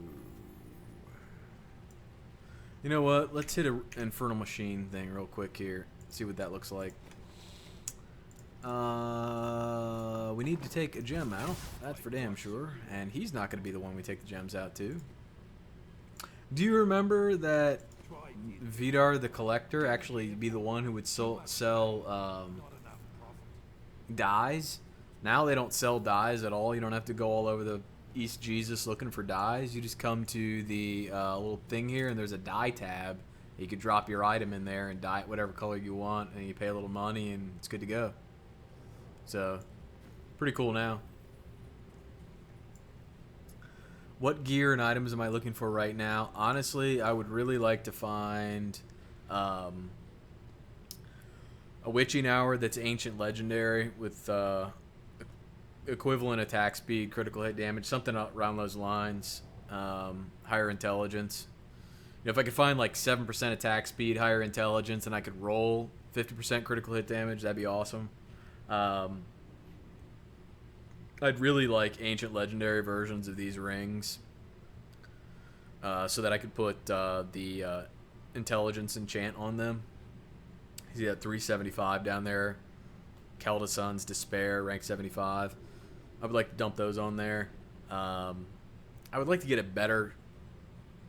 You know what? Let's hit an Infernal Machine thing real quick here. See what that looks like. We need to take a gem out. That's for damn sure. And he's not going to be the one we take the gems out to. Do you remember that Vidar the Collector actually be the one who would sell dyes? Now they don't sell dyes at all. You don't have to go all over the East Jesus looking for dyes. You just come to the little thing here, and there's a dye tab. You could drop your item in there and dye it whatever color you want, and you pay a little money, and it's good to go. So, pretty cool now. What gear and items am I looking for right now? Honestly, I would really like to find a witching hour that's ancient legendary with equivalent attack speed, critical hit damage, something around those lines. Higher intelligence. You know, if I could find like 7% attack speed, higher intelligence, and I could roll 50% critical hit damage, that'd be awesome. I'd really like ancient legendary versions of these rings, so that I could put the intelligence enchant on them. He's got 375 down there. Keldason's Despair, rank 75. I would like to dump those on there. I would like to get a better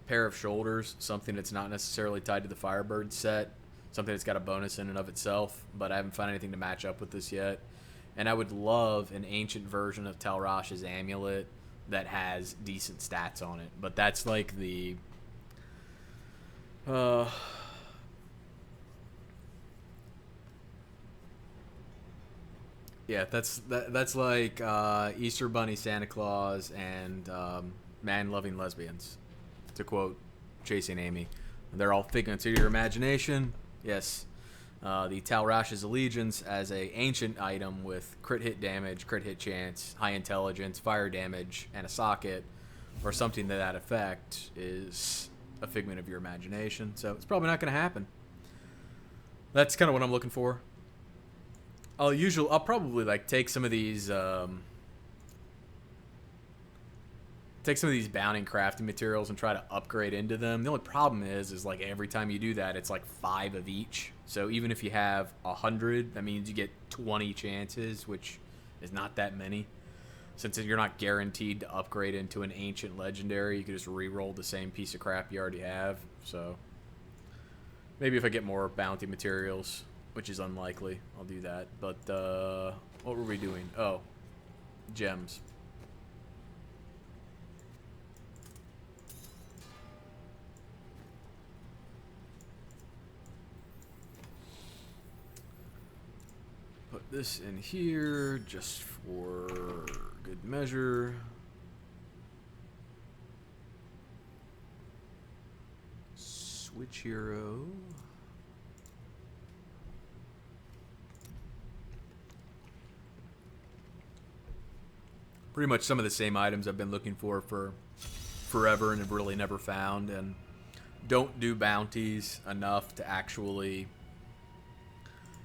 pair of shoulders, something that's not necessarily tied to the Firebird set, something that's got a bonus in and of itself, but I haven't found anything to match up with this yet. And I would love an ancient version of Talrash's amulet that has decent stats on it, but that's like the yeah, that's like Easter Bunny, Santa Claus, and man-loving lesbians, to quote Chasing Amy. They're all figments of your imagination. Yes, the Talrash's Allegiance as a ancient item with crit hit damage, crit hit chance, high intelligence, fire damage, and a socket, or something to that effect, is a figment of your imagination. So it's probably not going to happen. That's kind of what I'm looking for. I'll probably like take some of these bounty crafting materials and try to upgrade into them. The only problem is like every time you do that, it's like 5 of each. So even if you have 100, that means you get 20 chances, which is not that many. Since you're not guaranteed to upgrade into an ancient legendary, you can just re-roll the same piece of crap you already have. So maybe if I get more bounty materials, which is unlikely, I'll do that. But what were we doing? Oh, gems. Put this in here just for good measure. Switch hero. Pretty much some of the same items I've been looking for forever and have really never found, and don't do bounties enough to actually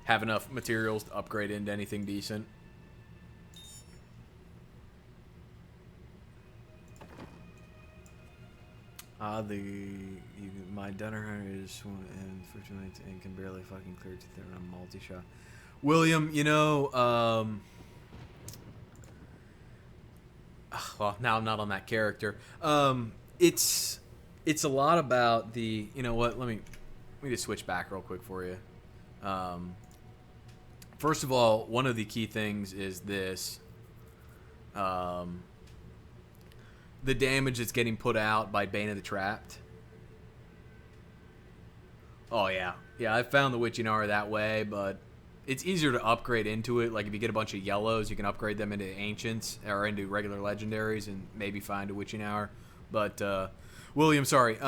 have enough materials to upgrade into anything decent. My Dunner is and for 2 minutes and can barely fucking clear to there on multi-shot. William, you know, well, now I'm not on that character. It's a lot about the, you know what, let me just switch back real quick for you. First of all, one of the key things is this. The damage that's getting put out by Bane of the Trapped. Oh, yeah. Yeah, I found the Witching Hour that way, but it's easier to upgrade into it. Like, if you get a bunch of yellows, you can upgrade them into Ancients or into regular Legendaries and maybe find a Witching Hour. But, William, sorry.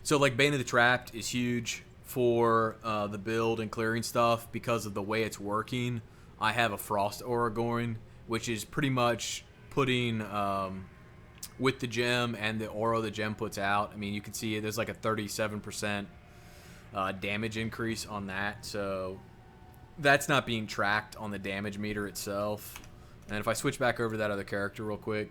So, like, Bane of the Trapped is huge for the build and clearing stuff because of the way it's working. I have a Frost Aura going, which is pretty much putting with the gem and the aura the gem puts out. I mean, you can see it, there's like a 37% damage increase on that. So that's not being tracked on the damage meter itself. And if I switch back over to that other character real quick.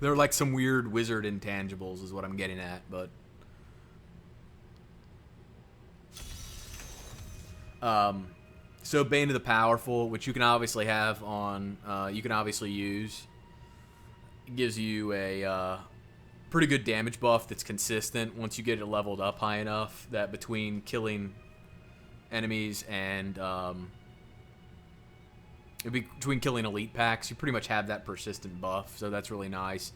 They're like some weird wizard intangibles is what I'm getting at, but so Bane of the Powerful, which you can obviously have on, you can obviously use. It gives you a pretty good damage buff that's consistent once you get it leveled up high enough that between killing enemies and between killing elite packs, you pretty much have that persistent buff, so that's really nice.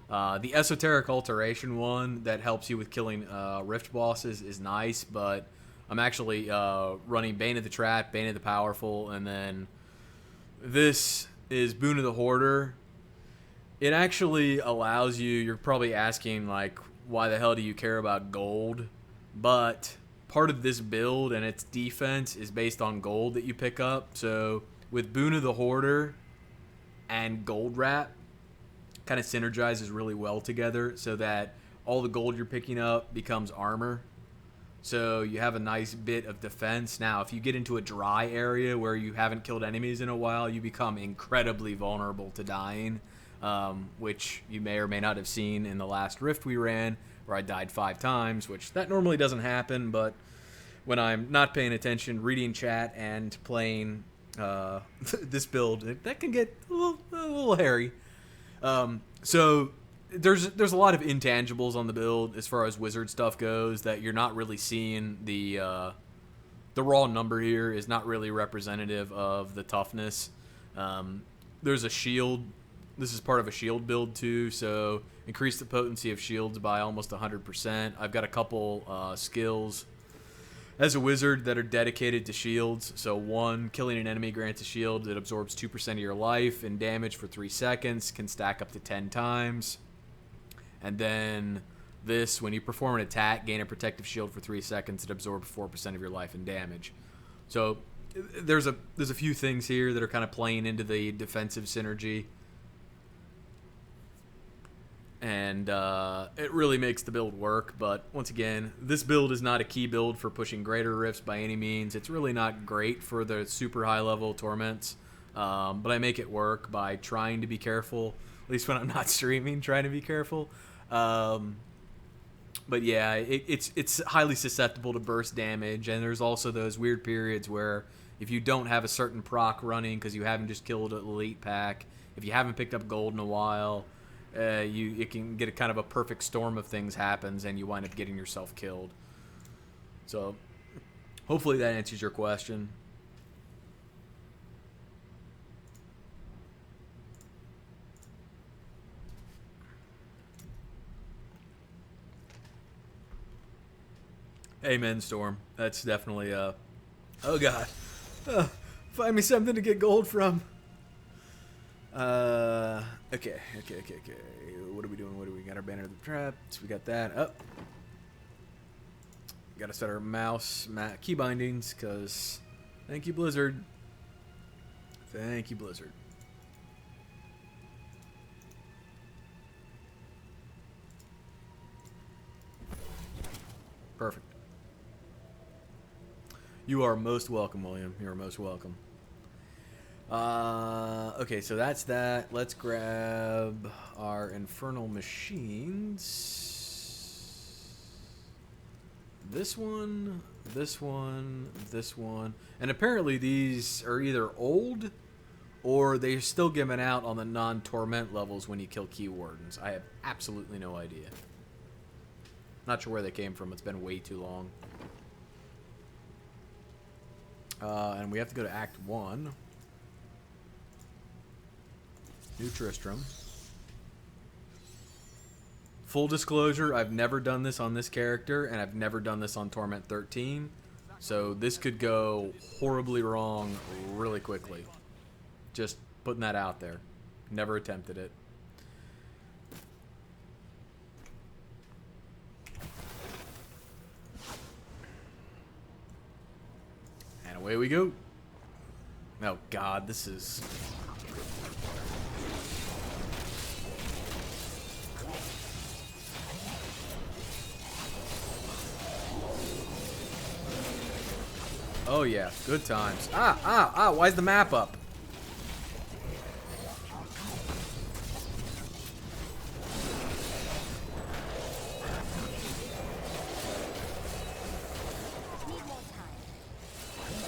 The Esoteric Alteration one that helps you with killing Rift bosses is nice, but I'm actually running Bane of the Trap, Bane of the Powerful, and then this is Boon of the Hoarder. It actually allows you, you're probably asking, like, why the hell do you care about gold? But part of this build and its defense is based on gold that you pick up. So with Boon of the Hoarder and Gold Wrap, kind of synergizes really well together so that all the gold you're picking up becomes armor. So you have a nice bit of defense. Now, if you get into a dry area where you haven't killed enemies in a while, you become incredibly vulnerable to dying, which you may or may not have seen in the last Rift we ran, where I died 5 times, which that normally doesn't happen, but when I'm not paying attention, reading chat, and playing this build, that can get a little hairy. So there's a lot of intangibles on the build as far as wizard stuff goes that you're not really seeing. The raw number here is not really representative of the toughness. There's a shield. This is part of a shield build too, so increase the potency of shields by almost 100%. I've got a couple skills as a wizard that are dedicated to shields. So 1, killing an enemy grants a shield that absorbs 2% of your life and damage for 3 seconds, can stack up to 10 times. And then this, when you perform an attack, gain a protective shield for 3 seconds that absorbs 4% of your life and damage. So there's a few things here that are kind of playing into the defensive synergy. And it really makes the build work. But once again, this build is not a key build for pushing greater rifts by any means. It's really not great for the super high level torments. But I make it work by trying to be careful. At least when I'm not streaming, trying to be careful. But yeah, it's highly susceptible to burst damage. And there's also those weird periods where if you don't have a certain proc running because you haven't just killed an elite pack, if you haven't picked up gold in a while, it can get a kind of a perfect storm of things happens and you wind up getting yourself killed. So hopefully that answers your question. Amen, Storm. That's definitely oh god, find me something to get gold from. Okay. What are we doing? What do we got? Our banner of the traps. We got that up. Got to set our mouse key bindings because thank you, Blizzard. Thank you, Blizzard. Perfect. You are most welcome, William. You are most welcome. Okay, so that's that. Let's grab our Infernal machines. This one, this one, this one. And apparently these are either old or they're still given out on the non-torment levels when you kill key wardens. I have absolutely no idea. Not sure where they came from. It's been way too long. And we have to go to Act 1. New Tristram. Full disclosure, I've never done this on this character, and I've never done this on Torment 13. So this could go horribly wrong really quickly. Just putting that out there. Never attempted it. And away we go. Oh god, this is... Oh yeah, good times. Why is the map up?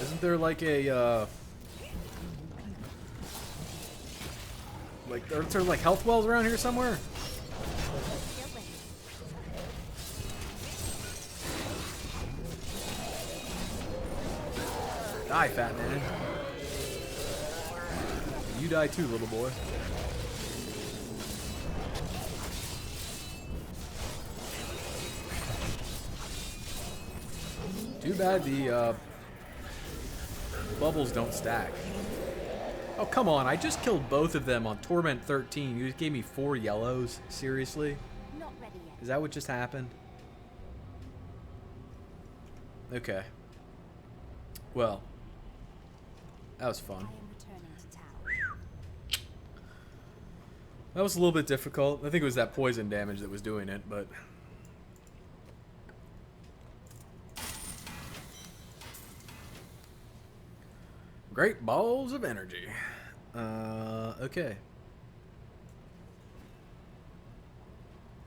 Isn't there like a, are there like health wells around here somewhere? Die, fat man. You die too, little boy. Too bad the bubbles don't stack. Oh, come on. I just killed both of them on Torment 13. You just gave me 4 yellows? Seriously? Not ready yet. Is that what just happened? Okay. Well, that was fun. I am returning to town. That was a little bit difficult. I think it was that poison damage that was doing it, but... Great balls of energy. Okay.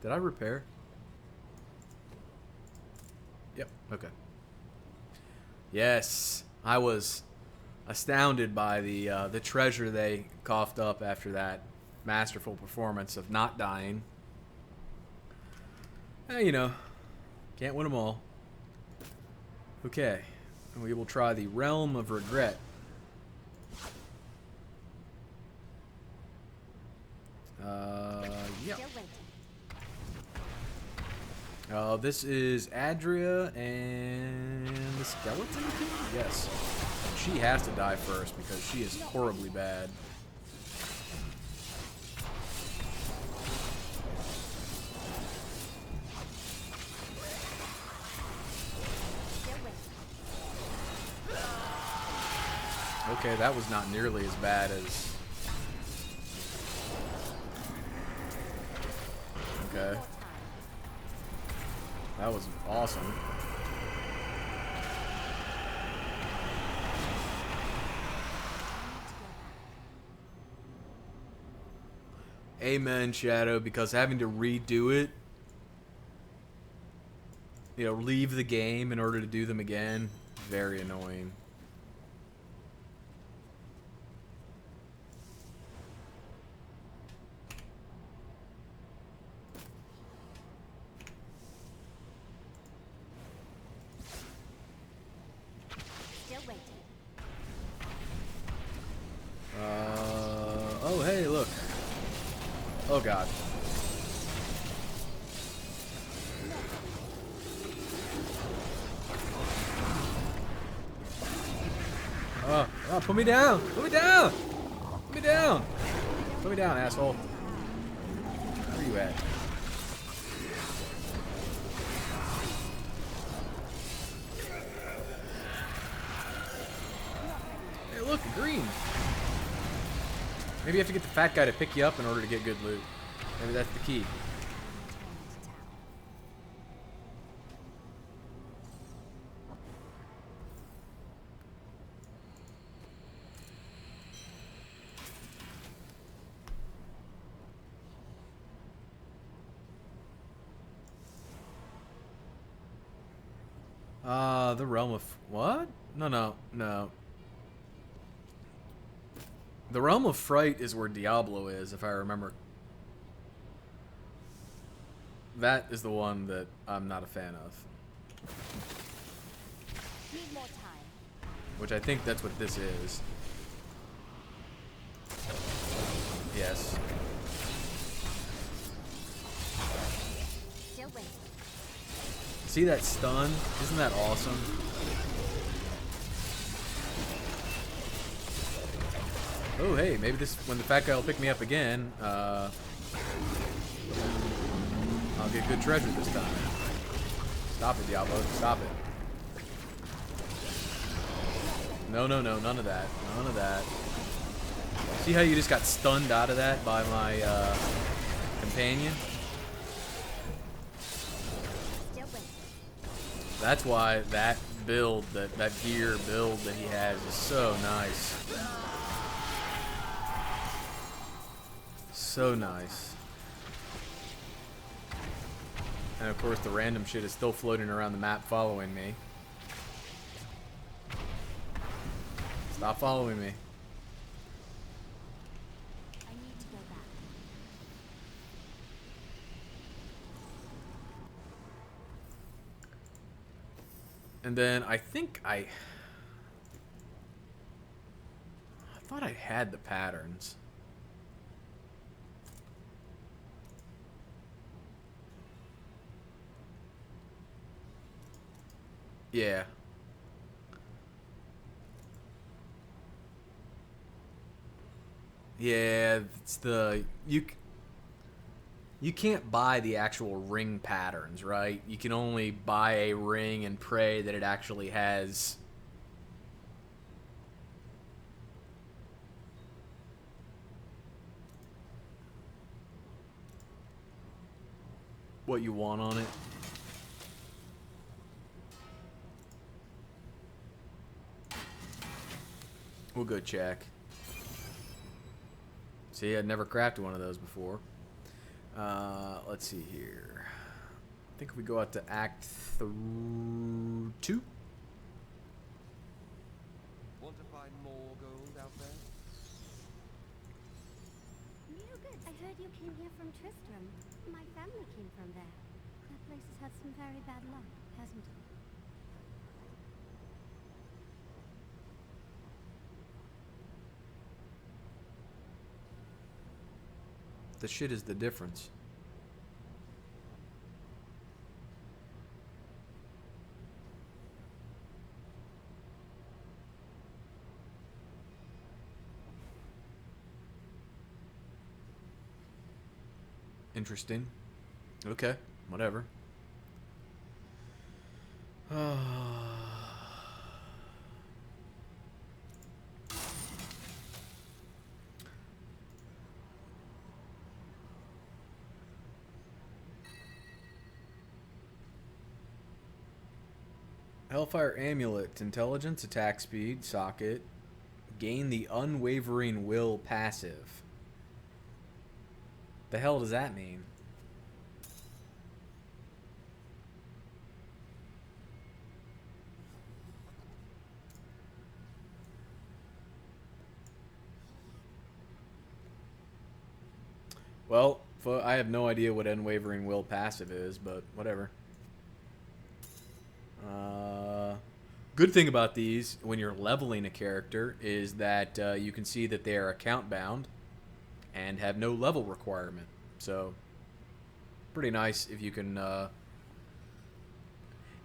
Did I repair? Yep, okay. Yes, I was astounded by the treasure they coughed up after that masterful performance of not dying. You know, can't win them all. Okay, and we will try the Realm of Regret. Yeah. Still waiting. This is Adria and the Skeleton King? Yes. She has to die first because she is horribly bad. Still waiting. Okay, that was not nearly as bad as... Okay. That was awesome. Amen, Shadow, because having to redo it, you know, leave the game in order to do them again, very annoying. Still waiting. Oh, hey, look. Oh, God. Oh, put me down! Put me down! Put me down! Put me down, asshole. Where are you at? Hey, look, green. Maybe you have to get the fat guy to pick you up in order to get good loot. Maybe that's the key. The Realm of... What? No. The Realm of Fright is where Diablo is, if I remember. That is the one that I'm not a fan of. Need more time. Which I think that's what this is. Yes. Still waiting. See that stun? Isn't that awesome? Oh, hey, maybe this, when the fat guy will pick me up again, I'll get good treasure this time. Stop it, Diablo. Stop it. No, none of that. None of that. See how you just got stunned out of that by my, companion? Still waiting. That's why that build, that gear build that he has is so nice. So nice. And of course the random shit is still floating around the map following me. Stop following me. I need to go back. And then I think I thought I had the patterns. Yeah. Yeah, it's the you can't buy the actual ring patterns, right? You can only buy a ring and pray that it actually has what you want on it. We'll go check. See, I'd never crafted one of those before. Let's see here. I think we go out to Act 2. Want to find more gold out there? No good. I heard you came here from Tristram. My family came from there. That place has had some very bad luck, hasn't it? The shit is the difference. Interesting. Okay, whatever. Hellfire amulet, intelligence, attack speed, socket, gain the unwavering will passive. The hell does that mean? Well, I have no idea what unwavering will passive is, but whatever. Good thing about these, when you're leveling a character, is that you can see that they are account bound and have no level requirement. So, pretty nice if you can...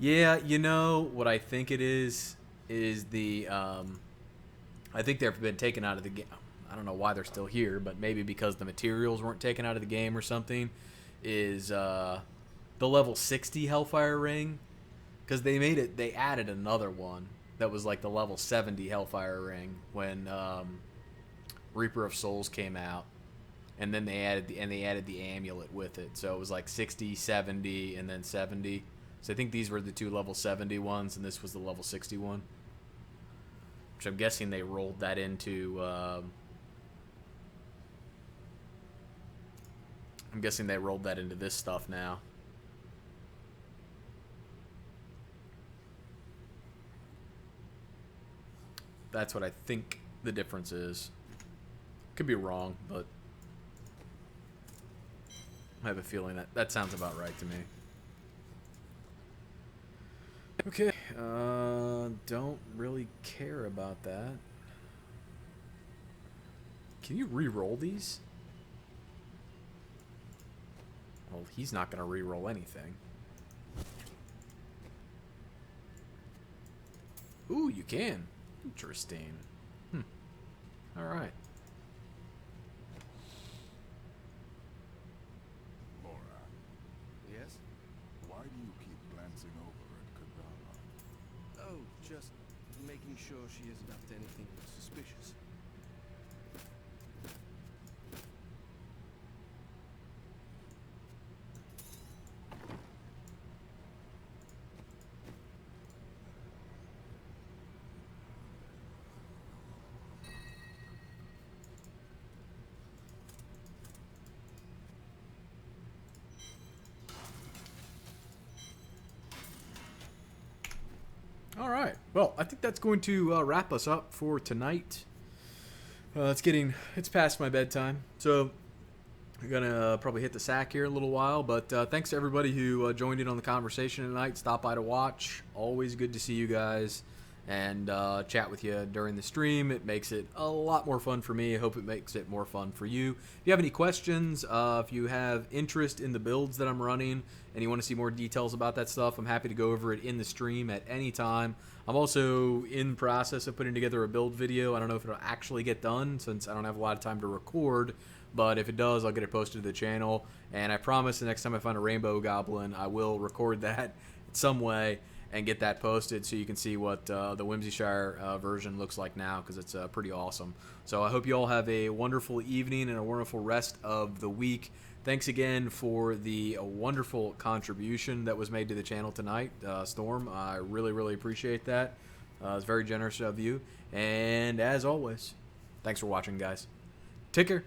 Yeah, you know, what I think it is the... I think they've been taken out of the game. I don't know why they're still here, but maybe because the materials weren't taken out of the game or something, is the level 60 Hellfire Ring. Because they added another one that was like the level 70 Hellfire Ring when Reaper of Souls came out. And then they added the amulet with it. So it was like 60, 70, and then 70. So I think these were the two level 70 ones, and this was the level 60 one. Which I'm guessing they rolled that into... I'm guessing they rolled that into this stuff now. That's what I think the difference is. Could be wrong, but I have a feeling that sounds about right to me. Okay, don't really care about that. Can you re-roll these? Well, he's not going to re-roll anything. Ooh, you can. Interesting. Alright. Laura, Yes? why do you keep glancing over at Kadama? Oh, just making sure she isn't up to anything suspicious. Alright. Well, I think that's going to wrap us up for tonight. It's past my bedtime. So, I'm going to probably hit the sack here in a little while. But thanks to everybody who joined in on the conversation tonight. Stop by to watch. Always good to see you guys and chat with you during the stream. It makes it a lot more fun for me. I hope it makes it more fun for you. If you have any questions, if you have interest in the builds that I'm running and you want to see more details about that stuff, I'm happy to go over it in the stream at any time. I'm also in process of putting together a build video. I don't know if it'll actually get done since I don't have a lot of time to record, but if it does, I'll get it posted to the channel. And I promise the next time I find a rainbow goblin, I will record that in some way and get that posted so you can see what the Whimsyshire version looks like now, because it's pretty awesome. So I hope you all have a wonderful evening and a wonderful rest of the week. Thanks again for the wonderful contribution that was made to the channel tonight, Storm. I really, really appreciate that. It's very generous of you. And as always, thanks for watching, guys. Take care.